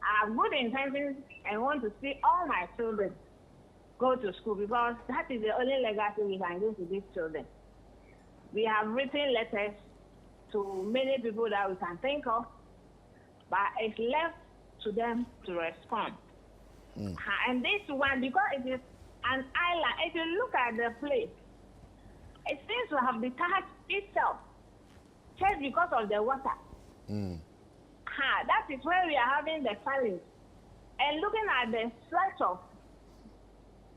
I have good intentions and want to see all my children go to school because that is the only legacy we can give to these children. We have written letters to many people that we can think of, but it's left to them to respond. And this one, because it is an island, if you look at the place, it seems to have detached itself just because of the water. That is where we are having the challenge. And looking at the stretch of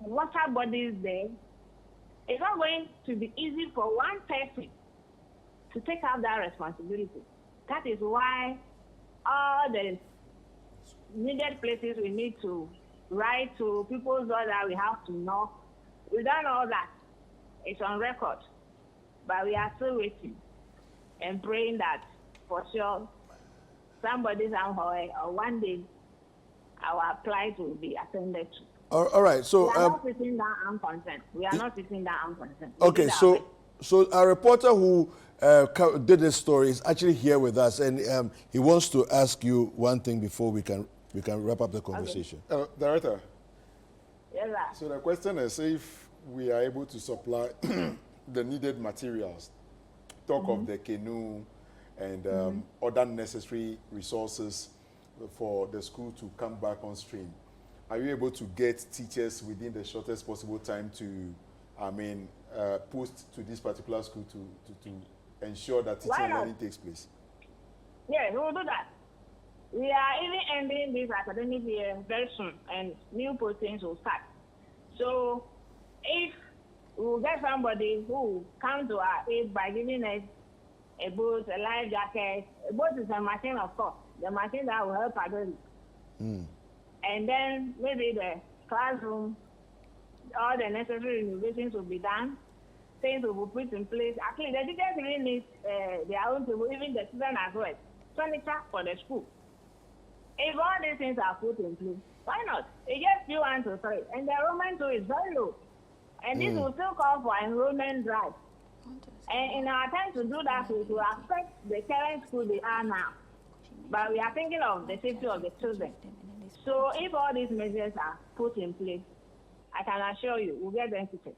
water bodies there, it's not going to be easy for one person to take up that responsibility. That is why all the needed places we need to write to people's door that we have to know. We done all that. It's on record. But we are still waiting and praying that for sure somebody somewhere or one day our plight will be attended to. All right, so... We are not sitting down unconcerned. We are not sitting down unconcerned. Okay, so our reporter who did this story is actually here with us, and he wants to ask you one thing before we can wrap up the conversation. Okay. Director. Yes, sir. So the question is if we are able to supply the needed materials, talk of the canoe and other necessary resources for the school to come back on stream. Are you able to get teachers within the shortest possible time to, post to this particular school to ensure that teaching learning takes place? Yes, we will do that. We are even ending this academic year very soon, and new postings will start. So, if we will get somebody who will come to our aid by giving us a boat, a life jacket. A boat is a machine, of course, the machine that will help adults. And then maybe the classroom, all the necessary renovations will be done. Things will be put in place. Actually, the teachers really need their own table, even the children as well. Furniture for the school. If all these things are put in place, why not? It gets you 1 to 3, and the enrollment too is very low. And this will still call for enrollment drive. And in our attempt to do that, we will affect the current school they are now. But we are thinking of the safety of the children. So if all these measures are put in place, I can assure you, we'll get them teachers.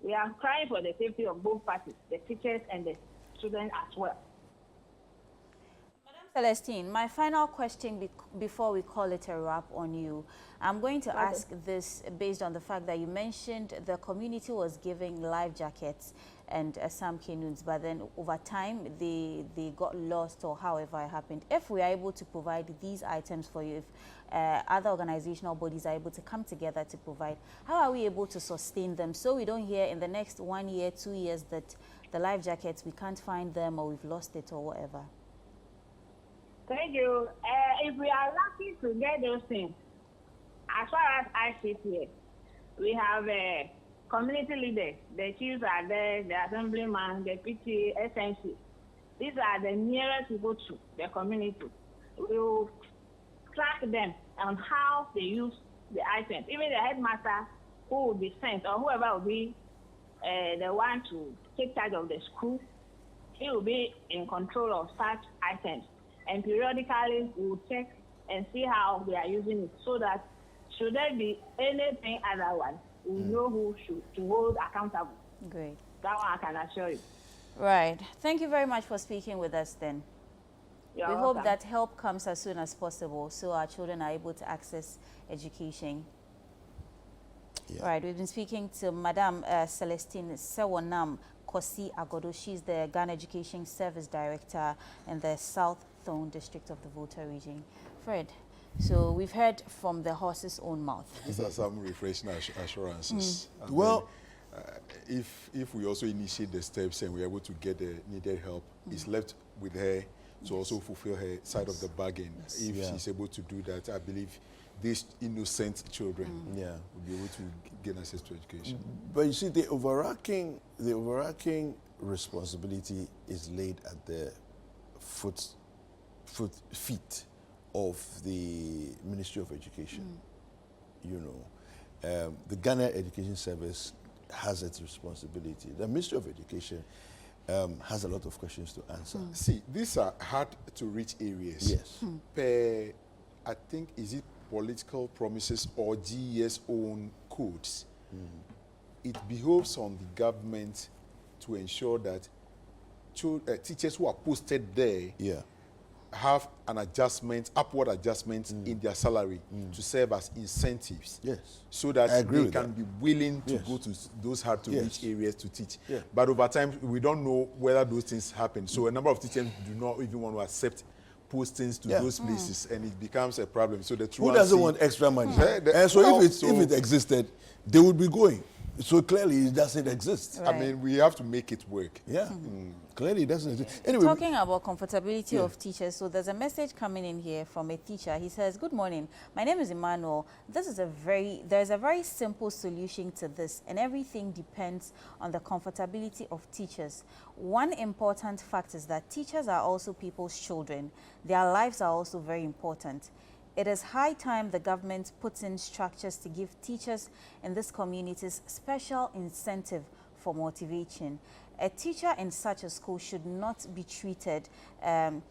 We are crying for the safety of both parties, the teachers and the students as well. Celestine, my final question before we call it a wrap on you. I'm going to ask this based on the fact that you mentioned the community was giving life jackets and some canoes, but then over time they got lost or however it happened. If we are able to provide these items for you, if other organizational bodies are able to come together to provide, how are we able to sustain them so we don't hear in the next 1 year, 2 years that the life jackets, we can't find them or we've lost it or whatever? Thank you. If we are lucky to get those things, as far as I sit here, we have community leaders. The chiefs are there, the assemblyman, the PT, SNC. These are the nearest people to the community. We will track them on how they use the items. Even the headmaster who will be sent or whoever will be the one to take charge of the school, he will be in control of such items. And periodically we will check and see how they are using it so that should there be anything otherwise, we know who to hold accountable. Great. That one I can assure you. Right. Thank you very much for speaking with us then. You're we welcome. hope that help comes as soon as possible so our children are able to access education. Yeah. Right. We've been speaking to Madam Celestine Sewonam Kosi Agodo. She's the Ghana Education Service Director in the South Zone District of the Volta region. Fred, so we've heard from the horse's own mouth. These are some refreshing assurances. Well, then, if we also initiate the steps and we're able to get the needed help, it's left with her to also fulfill her side of the bargain. If she's able to do that, I believe these innocent children will be able to gain access to education. But you see, the overarching responsibility is laid at the feet of the Ministry of Education. You know, the Ghana Education Service has its responsibility. The Ministry of Education has a lot of questions to answer. See, these are hard to reach areas. Yes. Per, I think, is it political promises or GES own codes? It behoves on the government to ensure that teachers who are posted there have an adjustment, upward adjustment in their salary to serve as incentives. Yes. So that they can that. be willing to go to those hard to reach areas to teach. But over time, we don't know whether those things happen. So a number of teachers do not even want to accept postings to those places, and it becomes a problem. So the who doesn't want extra money? And so if it existed, they would be going. So clearly it doesn't exist. I mean, we have to make it work. Yeah. Clearly it doesn't exist. Anyway, talking about comfortability of teachers, so there's a message coming in here from a teacher. He says, "Good morning. My name is Emmanuel. There's a very simple solution to this, and everything depends on the comfortability of teachers. One important fact is that teachers are also people's children. Their lives are also very important. It is high time the government puts in structures to give teachers in these communities special incentive for motivation. A teacher in such a school should not be treated as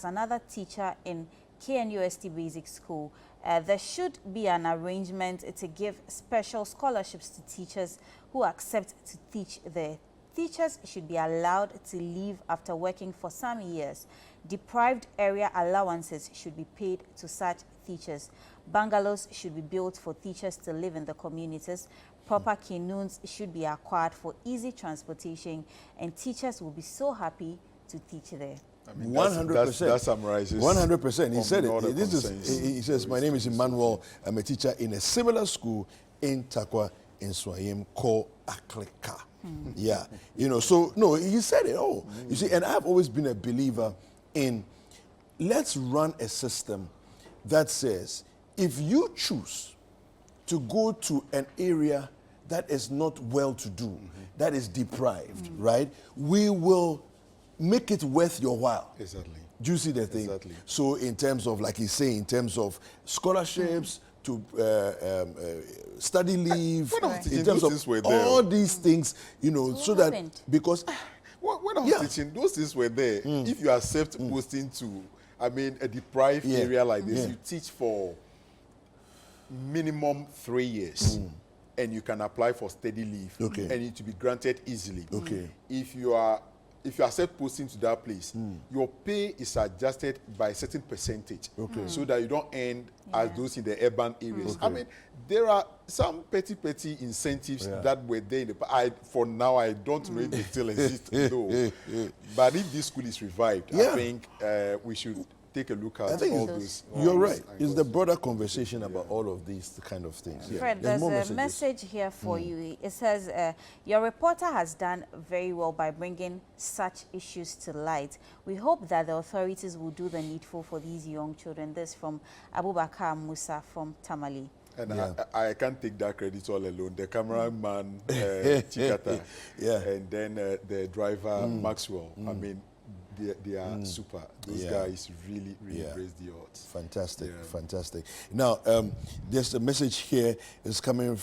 another teacher in KNUST Basic School. There should be an arrangement to give special scholarships to teachers who accept to teach there. Teachers should be allowed to leave after working for some years. Deprived area allowances should be paid to such teachers. Bungalows should be built for teachers to live in the communities. Proper canoes should be acquired for easy transportation, and teachers will be so happy to teach there." I mean, 100%. That summarizes. 100%. He said all the it. He says, "My name is Emmanuel. I'm a teacher in a similar school in Takwa in Swayim called Akleka." Yeah, you know. So no, he said it all. You see, and I've always been a believer in let's run a system that says if you choose to go to an area that is not well to do, that is deprived, right? We will make it worth your while. Exactly. Do you see the thing? Exactly. So in terms of, like he's saying, in terms of scholarships, to study leave, in terms of all these things, you know, so that because when I was teaching, those things were there. If you accept posting to, I mean, a deprived area like this, you teach for minimum 3 years. And you can apply for study leave, and it will be granted easily. If you accept posting to that place, your pay is adjusted by a certain percentage, so that you don't earn as those in the urban areas. I mean, there are some petty incentives that were there in the for now. I don't know if they still exist, though. But if this school is revived, I think we should take a look at all those. You're right. It's the broader conversation about all of these kind of things. Fred, there's a message here for you. It says, your reporter has done very well by bringing such issues to light. We hope that the authorities will do the needful for these young children. This from Abubakar Musa from Tamale. And I can't take that credit all alone. The cameraman, Chikata, and then the driver, Maxwell. I mean, they are super. Those guys really raise the odds. Fantastic, fantastic. Now, there's a message here. It's coming.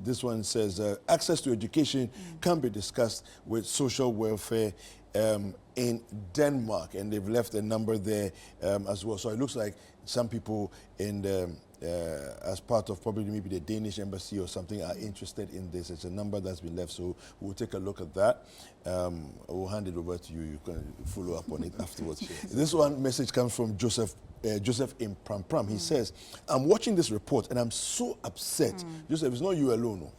This one says, access to education can be discussed with social welfare in Denmark, and they've left a number there as well. So it looks like some people in the as part of probably maybe the Danish embassy or something are interested in this. It's a number that's been left, so we'll take a look at that. We'll hand it over to you. You can follow up on it afterwards. This one message comes from Joseph in Pram Pram. He says, I'm watching this report and I'm so upset. Joseph, it's not you alone.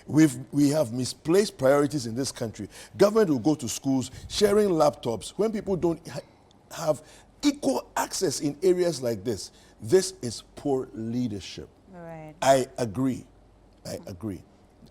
We have misplaced priorities in this country. Government will go to schools sharing laptops when people don't have equal access in areas like this. This is poor leadership. Right. I agree.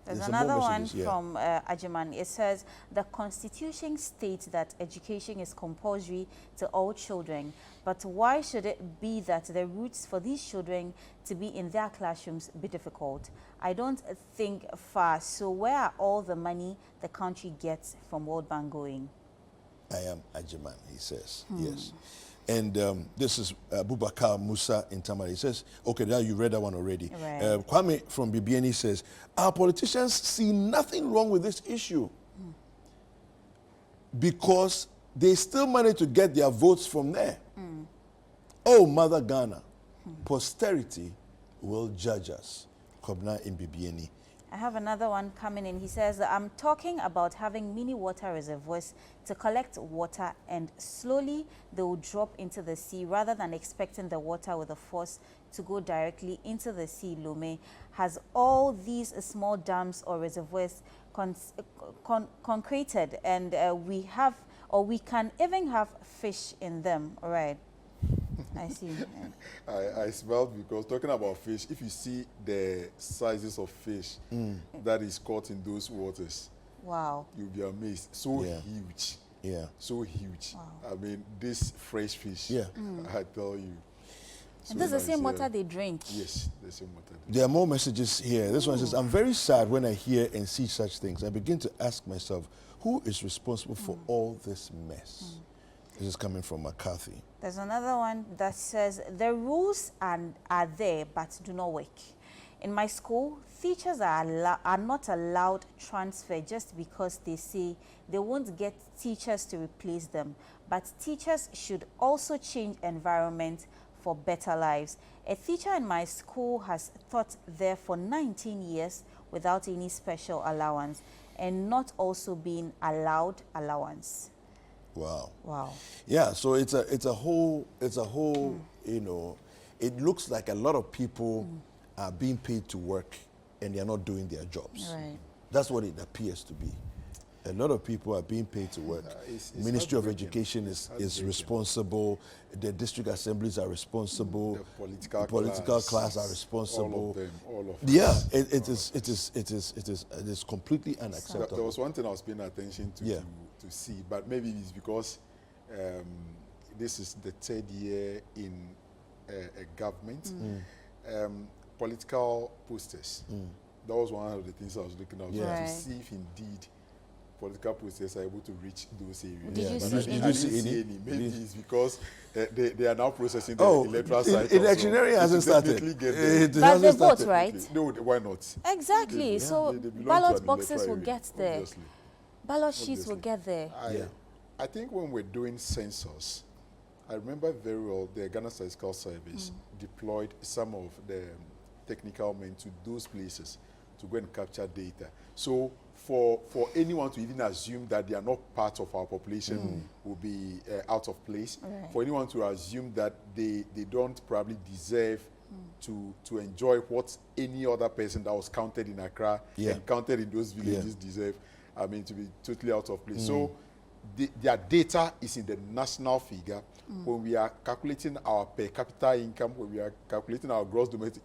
There's another one from Ajiman. It says, the Constitution states that education is compulsory to all children, but why should it be that the routes for these children to be in their classrooms be difficult? I don't think far. So where are all the money the country gets from World Bank going? I am Ajiman, he says. Yes. And this is Bubakar Musa in Tamale. He says, okay, now you read that one already. Right. Kwame from BBNE says, our politicians see nothing wrong with this issue because they still manage to get their votes from there. Oh, Mother Ghana, posterity will judge us. Kobna in BBNE. I have another one coming in. He says, I'm talking about having mini water reservoirs to collect water and slowly they will drop into the sea rather than expecting the water with a force to go directly into the sea. Lome has all these small dams or reservoirs concreted, and we can even have fish in them. All right. I see. I smelled because talking about fish, if you see the sizes of fish that is caught in those waters, wow, you'll be amazed. So huge. Yeah. So huge. Wow. I mean, this fresh fish, I tell you. So and this is the same water they drink. Yes, the same water. There are more messages here. This one says, I'm very sad when I hear and see such things. I begin to ask myself, who is responsible for all this mess? This is coming from McCarthy. There's another one that says, the rules are there but do not work. In my school, teachers are not allowed transfer just because they say they won't get teachers to replace them. But teachers should also change environment for better lives. A teacher in my school has taught there for 19 years without any special allowance and not also being allowed allowance. Wow. Wow. Yeah, so it's a whole you know, it looks like a lot of people are being paid to work and they are not doing their jobs. Right. That's what it appears to be. A lot of people are being paid to work. Ministry of Education is responsible. The district assemblies are responsible. The political class are responsible. All of them, all of us. Yeah, it is completely unacceptable. There was one thing I was paying attention to see, but maybe it's because this is the third year in a government. Political posters. That was one of the things I was looking at to see if indeed political posters are able to reach those areas. Did you see any? Maybe it's because they are now processing the electoral cycle. Electioneering hasn't started. But they vote, right? No, why not? Exactly. So ballot boxes will get there. Obviously. Ballot sheets will get there. I think when we're doing census, I remember very well the Ghana Statistical Service deployed some of the technical men to those places to go and capture data. So for anyone to even assume that they are not part of our population will be out of place. Right. For anyone to assume that they don't probably deserve to enjoy what any other person that was counted in Accra and counted in those villages deserve, I mean, to be totally out of place. So their data is in the national figure. When we are calculating our per capita income, when we are calculating our gross domestic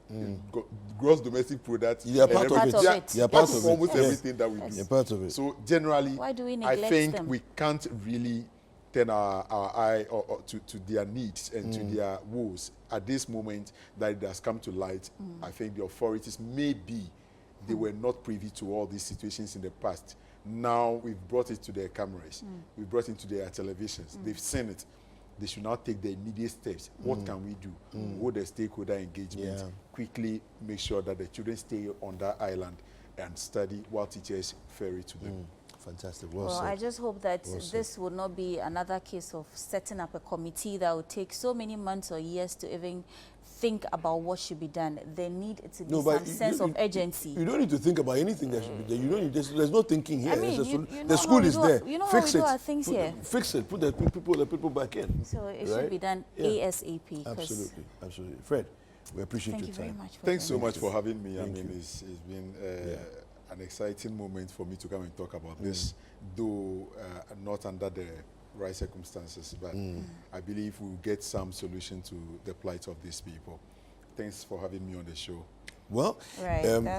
product, they are part of it. They are part of almost everything that we do. They're part of it. So generally, why do we neglect I think them? we can't really turn our eye to their needs and to their woes at this moment that it has come to light. I think the authorities maybe they were not privy to all these situations in the past. Now we've brought it to their cameras. We've brought it to their televisions. They've seen it. They should now take the immediate steps. What can we do? Hold the stakeholder engagement. Quickly make sure that the children stay on that island and study while teachers ferry to them. Fantastic. Well, I just hope that this will not be another case of setting up a committee that will take so many months or years to even think about what should be done. There need to be some sense of urgency. You don't need to think about anything that should be done. You don't need, there's no thinking here. I mean, the school is there. You know Fix how we it. do our things here. Fix it. Put the people back in. So it should be done ASAP. Absolutely. Absolutely. Fred, we appreciate your time. Thank you very much. Thanks so much for having me. I mean, it's been an exciting moment for me to come and talk about this, though not under the right circumstances, but I believe we'll get some solution to the plight of these people. Thanks for having me on the show. Well,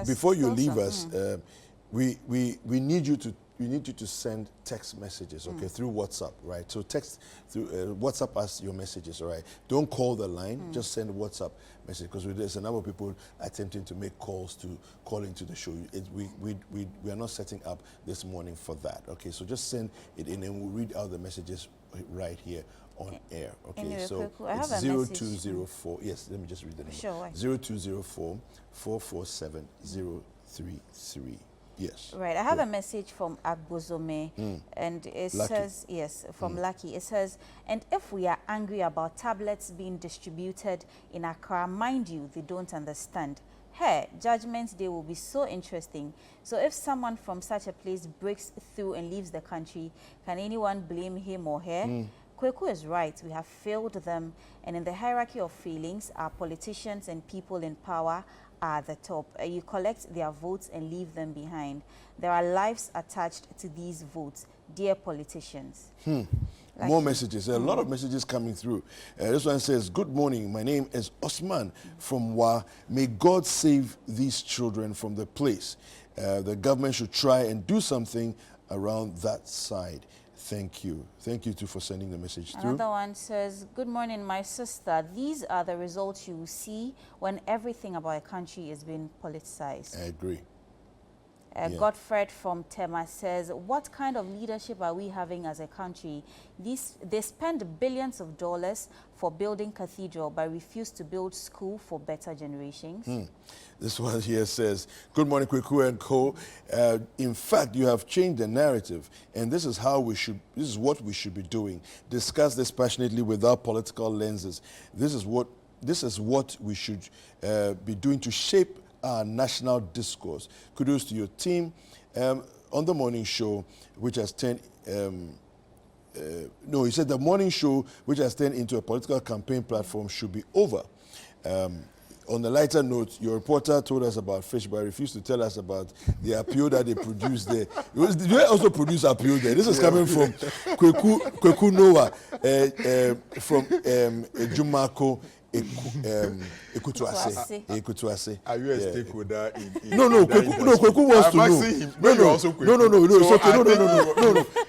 before you leave us, we need you to send text messages, okay, through WhatsApp, right? So text through WhatsApp us your messages, all right? Don't call the line, just send WhatsApp message, because there's a number of people attempting to make calls to call into the show. We are not setting up this morning for that, okay? So just send it in and we'll read out the messages right here on air. Okay, Anyway, so I have it's a message. 0204. Yes, let me just read the number. Sure. 0204 447 033. Yes. Right. I have a message from Agbozome, and it Lucky. says, yes, from Lucky. It says, and if we are angry about tablets being distributed in Accra, mind you, they don't understand. Hey, Judgment Day will be so interesting. So if someone from such a place breaks through and leaves the country, can anyone blame him or her? Kweku is right. We have failed them. And in the hierarchy of failings, our politicians and people in power are the top. You collect their votes and leave them behind. There are lives attached to these votes. Dear politicians. More messages. A lot of messages coming through. This one says, good morning. My name is Osman from Wa. May God save these children from the place. The government should try and do something around that side. Thank you. Thank you too for sending the message through. Another one says, good morning, my sister. These are the results you will see when everything about a country is being politicized. I agree. Godfred from Tema says, what kind of leadership are we having as a country? They spend billions of dollars for building cathedral, but refuse to build school for better generations. This one here says, good morning, Kweku and Co. In fact, you have changed the narrative, and this is what we should be doing. Discuss this passionately without political lenses. This is what we should be doing to shape our national discourse. Kudos to your team. On the morning show, which has turned, he said the morning show, which has turned into a political campaign platform, should be over. On a lighter note, your reporter told us about fish, but refused to tell us about the appeal that they produced there. They also produce appeal there. This is coming from Kweku Noah, from Jumako. Ekutuase. Are you a stakeholder in No, Kweku wants to know. No, it's okay. No.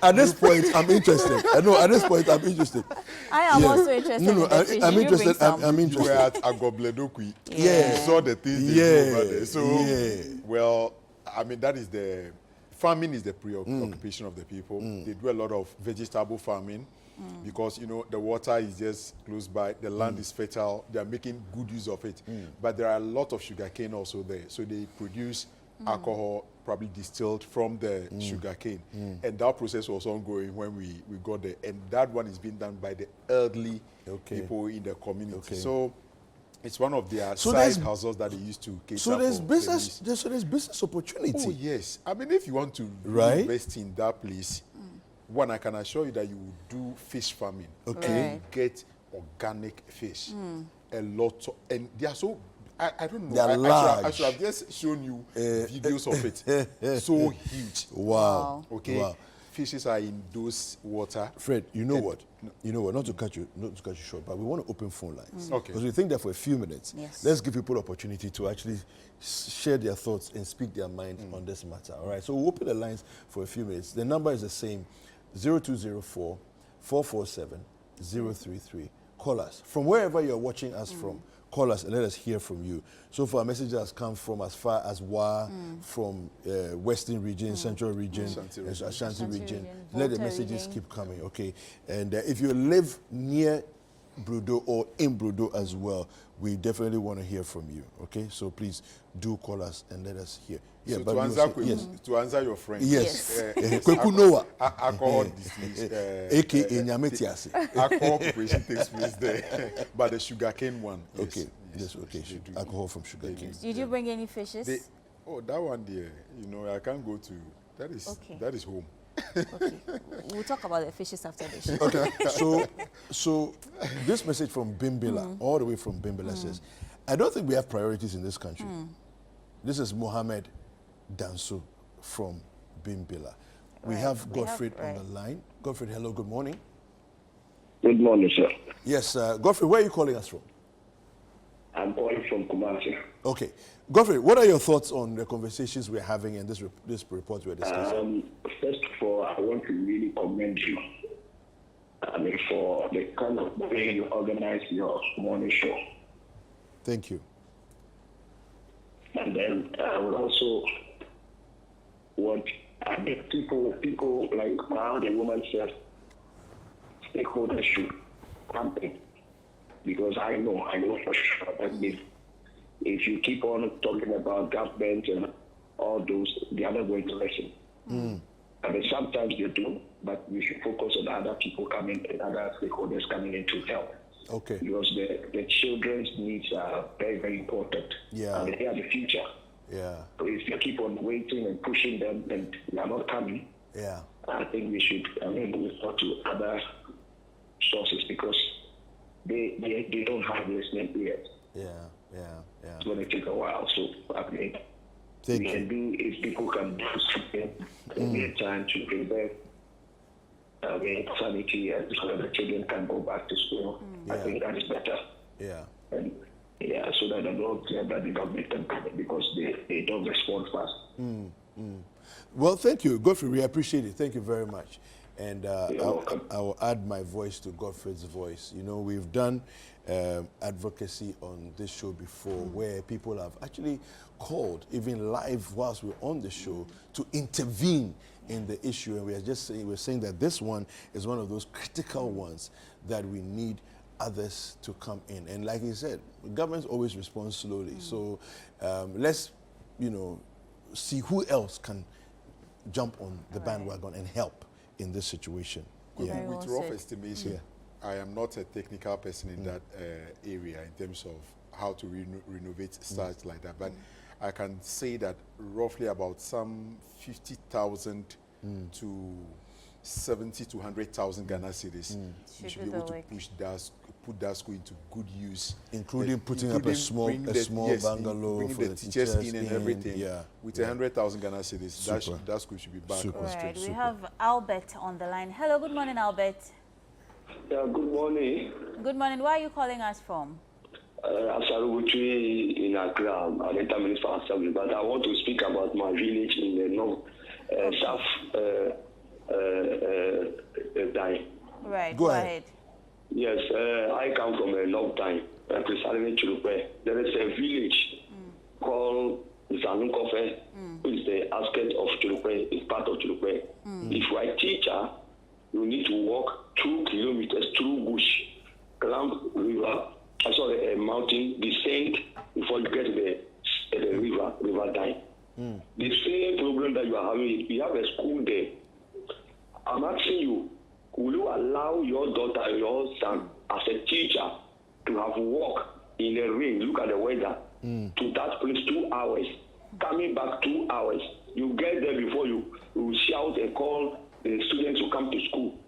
At this point, I'm interested. At this point, I'm interested. I am also interested. I'm interested. I'm interested. You were at Agobledokwi. Yeah. You saw the things they do over there. So, well, I mean, that is farming is the preoccupation of the people. They do a lot of vegetable farming. Because, the water is just close by, the land is fertile, they are making good use of it. But there are a lot of sugarcane also there. So they produce alcohol, probably distilled from the sugarcane. And that process was ongoing when we got there. And that one is being done by the elderly people in the community. So it's one of their side hustles that they used to cater so there's for business. So there's business opportunity. Oh, yes. I mean, if you want to invest in that place, one, I can assure you that you will do fish farming. Okay. And get organic fish. A lot and they are so, I don't know. They are large. I should have just shown you videos of it. So huge. Wow. Okay. Wow. Fishes are in those water. Fred, you know what? Not to cut you short, but we want to open phone lines. Okay. Because we think that for a few minutes, yes. Let's give people opportunity to actually share their thoughts and speak their mind on this matter. All right. So we'll open the lines for a few minutes. The number is the same. 0204 447 033. Call us. From wherever you're watching us from, call us and let us hear from you. So far, messages has come from as far as Wa, from Western region, Central region, Ashanti region. Let the messages keep coming, okay? And if you live near Bludo or in Bludo as well, we definitely want to hear from you, okay? So please do call us and let us hear. Yeah, so to answer your friend. Yes. Kweku Noah. Alcohol disease. A.K.A. Nyametiasi. Alcohol preparation takes place there. But the sugarcane one. Okay. Yes, okay. Alcohol from sugarcane. Did you bring any fishes? That one there, I can't go to. That is home. Okay. We'll talk about the fishes after the show. Okay. So this message from Bimbila, all the way from Bimbila says, I don't think we have priorities in this country. This is Mohammed Danso from Bimbila. We have Godfrey on the line. Godfrey, hello, good morning. Good morning, sir. Yes, Godfrey, where are you calling us from? I'm calling from Kumasi. Okay. Godfrey, what are your thoughts on the conversations we're having and this report we're discussing? First of all, I want to really commend you for the kind of way you organize your morning show. Thank you. And then I would also want people like how the woman said, stakeholders should campaign. Because I know for sure that if you keep on talking about government and all those, they are not going to listen. And then sometimes they do, but we should focus on other people coming and other stakeholders coming in to help. Okay. Because the children's needs are very, very important. Yeah. And they are the future. Yeah. So if you keep on waiting and pushing them and they are not coming, yeah, I think we should resort to other sources because they don't have listening ears. Yeah. It's going to take a while. So I mean, we can do if people can do something in their time to prevent sanity and so that the children can go back to school. I think that is better. Yeah. And so that the government can come in because they don't respond fast. Well, thank you, Godfrey. We appreciate it. Thank you very much. And I'll add my voice to Godfrey's voice. You know, we've done advocacy on this show before where people have actually called, even live whilst we're on the show, to intervene in the issue. And we're saying that this one is one of those critical ones that we need others to come in. And like you said, governments always respond slowly. So let's, see who else can jump on the bandwagon and help in this situation. With rough estimation, I am not a technical person in that area in terms of how to renovate sites like that, but I can say that roughly about some 50,000 to 70 to 100,000 Ghana cedis. We should be able to put that school into good use, including putting up a small bungalow for the teachers in and everything. With 100,000 Ghana cedis, that school should be back on street. We have Albert on the line. Hello, good morning, Albert. Yeah, good morning. Good morning. Where are you calling us from? Asarubuchi in Accra. I'm an interminister assembly, but I want to speak about my village in the north, south. Right, go ahead. Yes, I come from a long time. There is a village called Zanunkofe, which is the outskirts of Chulukwe, it's part of Chulukwe. If you are a teacher, you need to walk 2 kilometers through bush, climb a mountain, descend before you get to the river Dine. The same problem that you are having, we have a school there. I'm asking you, will you allow your daughter, your son, as a teacher, to have walk in the rain, look at the weather, to that place 2 hours, coming back 2 hours? You get there before you shout and call the students who come to school.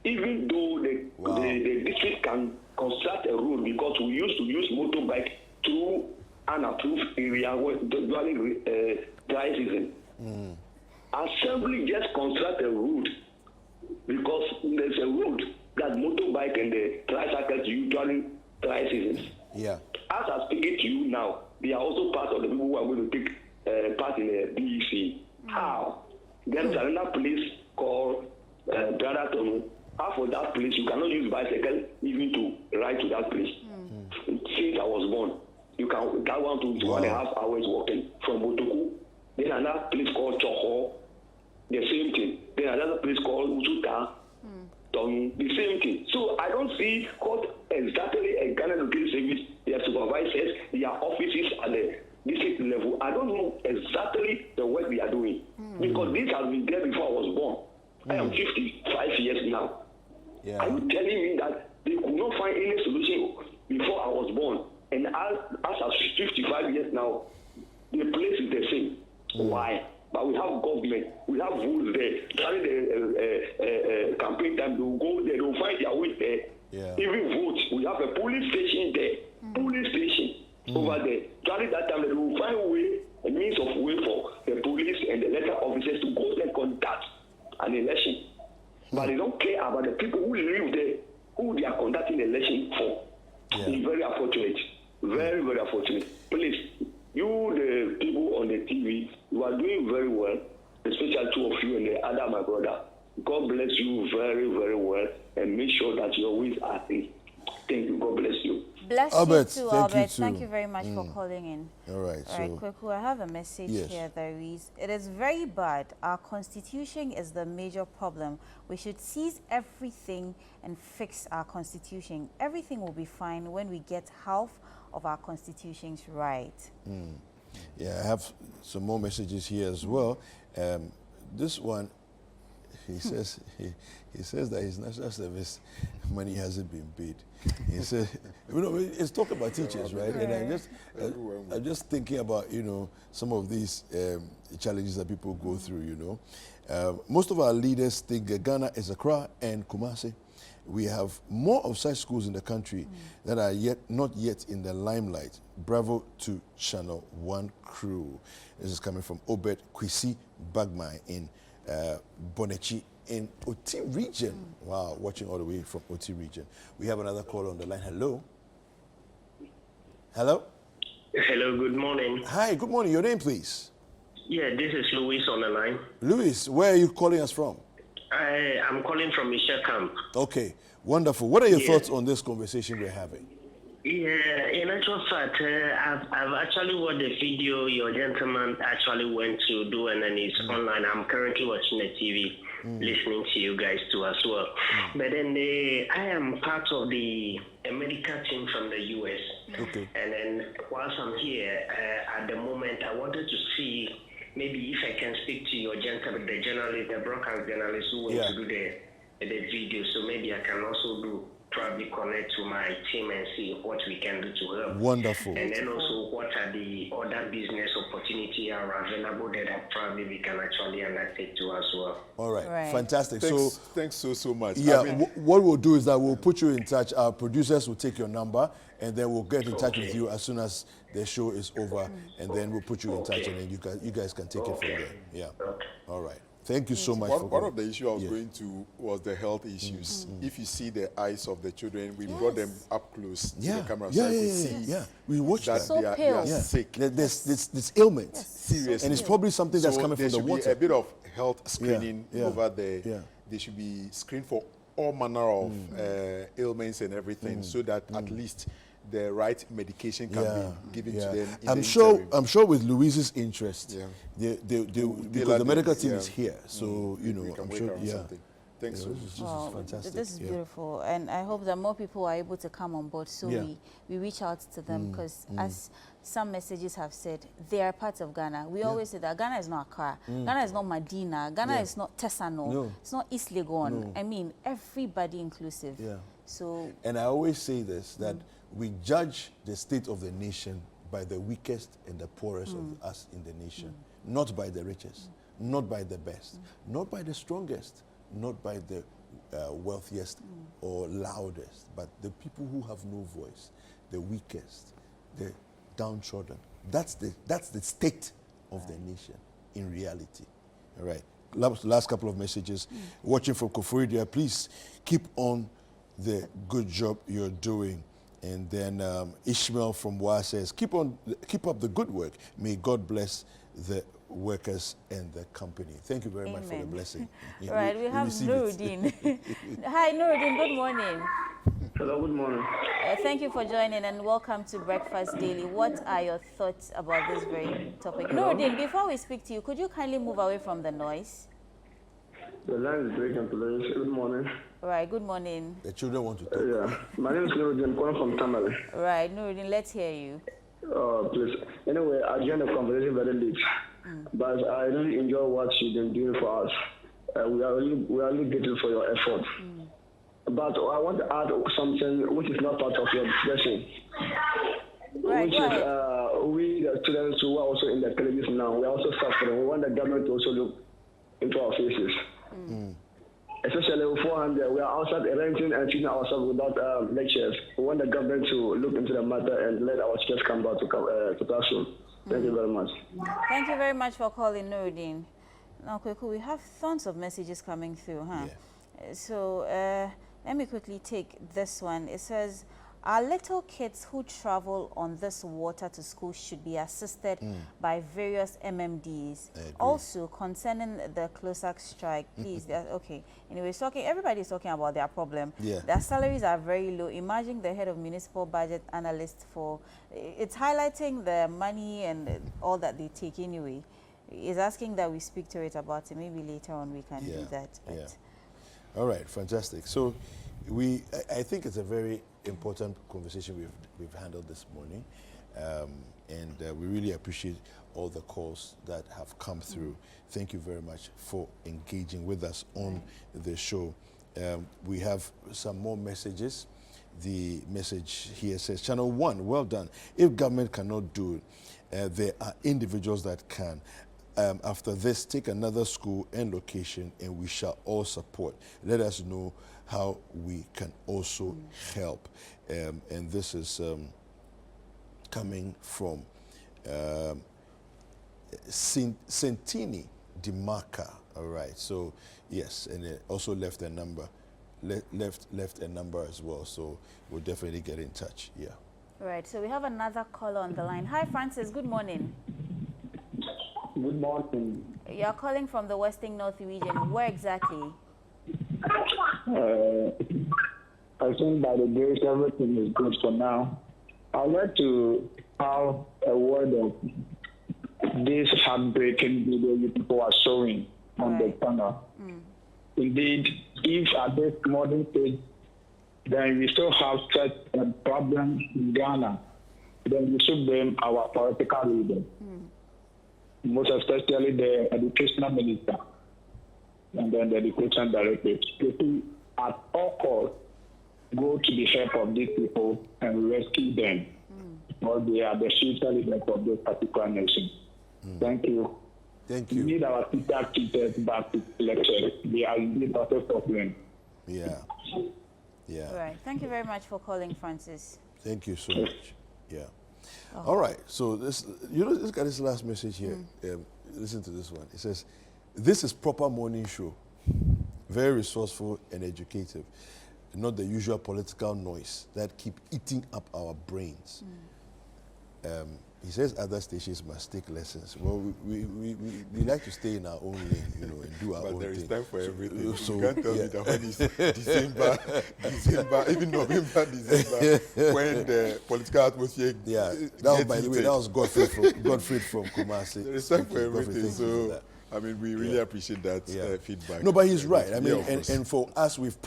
Even though the district can construct a road, because we used to use motorbike through an approved area during dry season. Assembly just construct a road because there's a road that motorbike and the tricycles use during dry seasons. Yeah. As I'm speaking to you now, they are also part of the people who are going to take part in the BEC. How? There's another place called Brotherton. Half of that place, you cannot use bicycle even to ride to that place. Since I was born, you can that 1 to 1.5 hours walking from Botoku. Then another place called Choho, the same thing. Then another place called Usuta, the same thing. So I don't see what exactly a Ghana Education Service, their supervisors, their offices at the district level. I don't know exactly the work they are doing because this has been there before I was born. I am 55 years now. Are you telling me that they could not find any solution before I was born? And as I'm 55 years now, the place is the same. Why? But we have government, we have votes there. During the campaign time, they will go there, they will find their way there. Even votes, we have a police station there. Police station over there. During that time, they will find a means of way for the police and the letter officers to go there and conduct an election. But they don't care about the people who live there, who they are conducting the election for. It's very unfortunate. Very, very unfortunate. Please, you, the people on the TV, you are doing very well, especially two of you and the other, my brother. God bless you very, very well, and make sure that your ways are free. Thank you. God bless you. Bless Albert, you too, thank you Albert. too. Thank you very much for calling in. All right. All right, Kweku, I have a message Yes. here that reads, it is very bad. Our constitution is the major problem. We should seize everything and fix our constitution. Everything will be fine when we get half of our constitutions right. Yeah, I have some more messages here as well. This one, he says that his national service money hasn't been paid. He said, it's talk about teachers, right? And I'm just thinking about some of these challenges that people go through. Most of our leaders think that Ghana is Accra and Kumasi. We have more of such schools in the country that are not yet in the limelight. Bravo to Channel One crew. This is coming from Obed Kwesi Bagmai in Bonechi in Oti region. Wow, watching all the way from Oti region. We have another call on the line. Hello? Hello? Hello, good morning. Hi, good morning. Your name, please? Yeah, this is Louis on the line. Louis, where are you calling us from? I'm calling from Michelle Camp. Okay, wonderful. What are your thoughts on this conversation we're having? Yeah, in actual fact, I've actually watched the video your gentleman actually went to do, and then it's online. I'm currently watching the TV, listening to you guys too as well. But then I am part of the medical team from the US. Okay. And then whilst I'm here, at the moment, I wanted to see maybe if I can speak to your gentleman, the journalist, the broadcast journalist who went to do the video. So maybe I can also probably connect to my team and see what we can do to help. Wonderful. And then also what are the other business opportunities are available that probably we can actually undertake to as well. All right. Fantastic. Thanks so much. Yeah, I mean, what we'll do is that we'll put you in touch. Our producers will take your number, and then we'll get in touch with you as soon as the show is over, and then we'll put you in touch, and then you guys can take it from there. Yeah. All right. Thank you so much. One of the issues I was going to was the health issues. If you see the eyes of the children, we brought them up close to the camera. We watch that. They are sick. There's ailments. Seriously. And it's probably something that's coming from the water. There should be a bit of health screening over there. They should be screened for all manner of ailments and everything, so that at least the right medication can be given to them. I'm sure with Louise's interest, because the medical team is here, so I'm sure. Thanks. This is fantastic. This is beautiful, and I hope that more people are able to come on board. So we reach out to them, because as some messages have said, they are part of Ghana. We always say that Ghana is not Accra, Ghana is not Medina, Ghana is not Tesano, it's not East Legon. I mean, everybody inclusive. So. And I always say this, that we judge the state of the nation by the weakest and the poorest of us in the nation, not by the richest, not by the best, not by the strongest, not by the wealthiest or loudest, but the people who have no voice, the weakest, the downtrodden. That's the state of the nation in reality. All right. Last couple of messages. Watching from Koforidua, please keep on the good job you're doing. And then Ishmael from Wa says, keep up the good work. May God bless the workers and the company. Thank you very much for the blessing. Right, we have Nuruddin. Hi, Nuruddin, good morning. Hello, good morning. Thank you for joining and welcome to Breakfast Daily. What are your thoughts about this very topic? Nuruddin, before we speak to you, could you kindly move away from the noise? The line is breaking, please. Good morning. Right, good morning. The children want to talk. My name is Nuruddin. I'm calling from Tamale. Right, Nuruddin, let's hear you. Please. Anyway, I joined the conversation very late, but I really enjoy what you've been doing for us. We are really grateful for your effort. But I want to add something which is not part of your discussion. Right, which is we, the students who are also in the colleges now, we are also suffering. We want the government to also look into our faces. Especially with 400, we are outside renting and feeding ourselves without lectures. We want the government to look into the matter and let our students come back to classroom. Thank you very much. Thank you very much for calling, Nuruddin. Now, Kweku, we have tons of messages coming through, huh? So let me quickly take this one. It says, Our little kids who travel on this water to school should be assisted by various MMDs. Also, concerning the CLOSAC strike, please, okay. Anyway, everybody's talking about their problem. Yeah. Their salaries are very low. Imagine the head of municipal budget analyst it's highlighting the money and all that they take anyway. Is asking that we speak to it about it. Maybe later on we can do that. Yeah. All right, fantastic. So I think it's a very important conversation we've handled this morning, and we really appreciate all the calls that have come through. Thank you very much for engaging with us on the show. We have some more messages. The message here says, Channel One, well done. If government cannot do it, there are individuals that can. After this, take another school and location, and we shall all support. Let us know how we can also help. And this is coming from Centini Dimarca. All right. So yes, and it also left a number, left a number as well. So we'll definitely get in touch. Yeah. All right. So we have another caller on the line. Hi, Francis. Good morning. Good morning. You're calling from the Western North region. Where exactly? I think by the grace everything is good for now. I'd like to have a word of this heartbreaking video you people are showing on the channel. Indeed, if at this modern stage, then we still have such a problem in Ghana, then we should blame our political leaders. Most especially the educational minister and then the education director. To at all costs go to the help of these people and rescue them, because they are the future leaders of this particular nation. Thank you. Thank you. We need our teachers back to lecture. They are indeed also suffering. Yeah. Yeah. All right. Thank you very much for calling, Francis. Thank you so much. Yeah. All right. So this, let's get this last message here. Listen to this one. It says, "This is proper morning show, very resourceful and educative, not the usual political noise that keep eating up our brains." He says other stations must take lessons. Well, we like to stay in our own lane, and do our own thing. But there is time for everything. So, you can't tell me that when it's December, even November, December, when the political atmosphere that was, by the way, that was Godfrey from Kumasi. There is time for everything. So, I mean, we really appreciate that feedback. No, but he's right. I mean, and for us, we've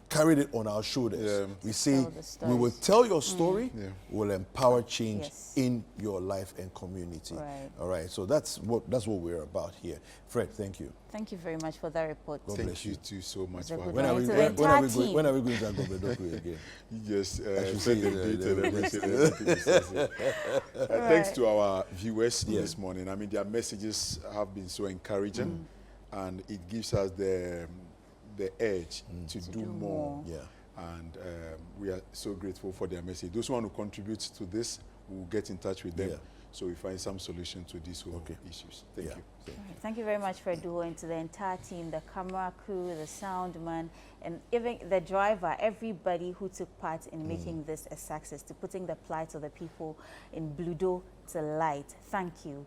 carried it on our shoulders. We say, we will tell your story, we'll empower change in your life and community. Right. All right, so that's what we're about here. Fred, thank you. Thank you very much for that report. God Thank bless you too so much for when are we going to Agobedoku again? You just send them detail everything. Thanks to our viewers this morning. I mean, their messages have been so encouraging, and it gives us the edge to do more. Yeah. And we are so grateful for their message. Those who want to contribute to this, we'll get in touch with them. Yeah. So we find some solution to these whole issues. Thank you. Thank you very much, Fredo, and to the entire team, the camera crew, the sound man, and even the driver, everybody who took part in making this a success, to putting the plight of the people in Bludo to light. Thank you.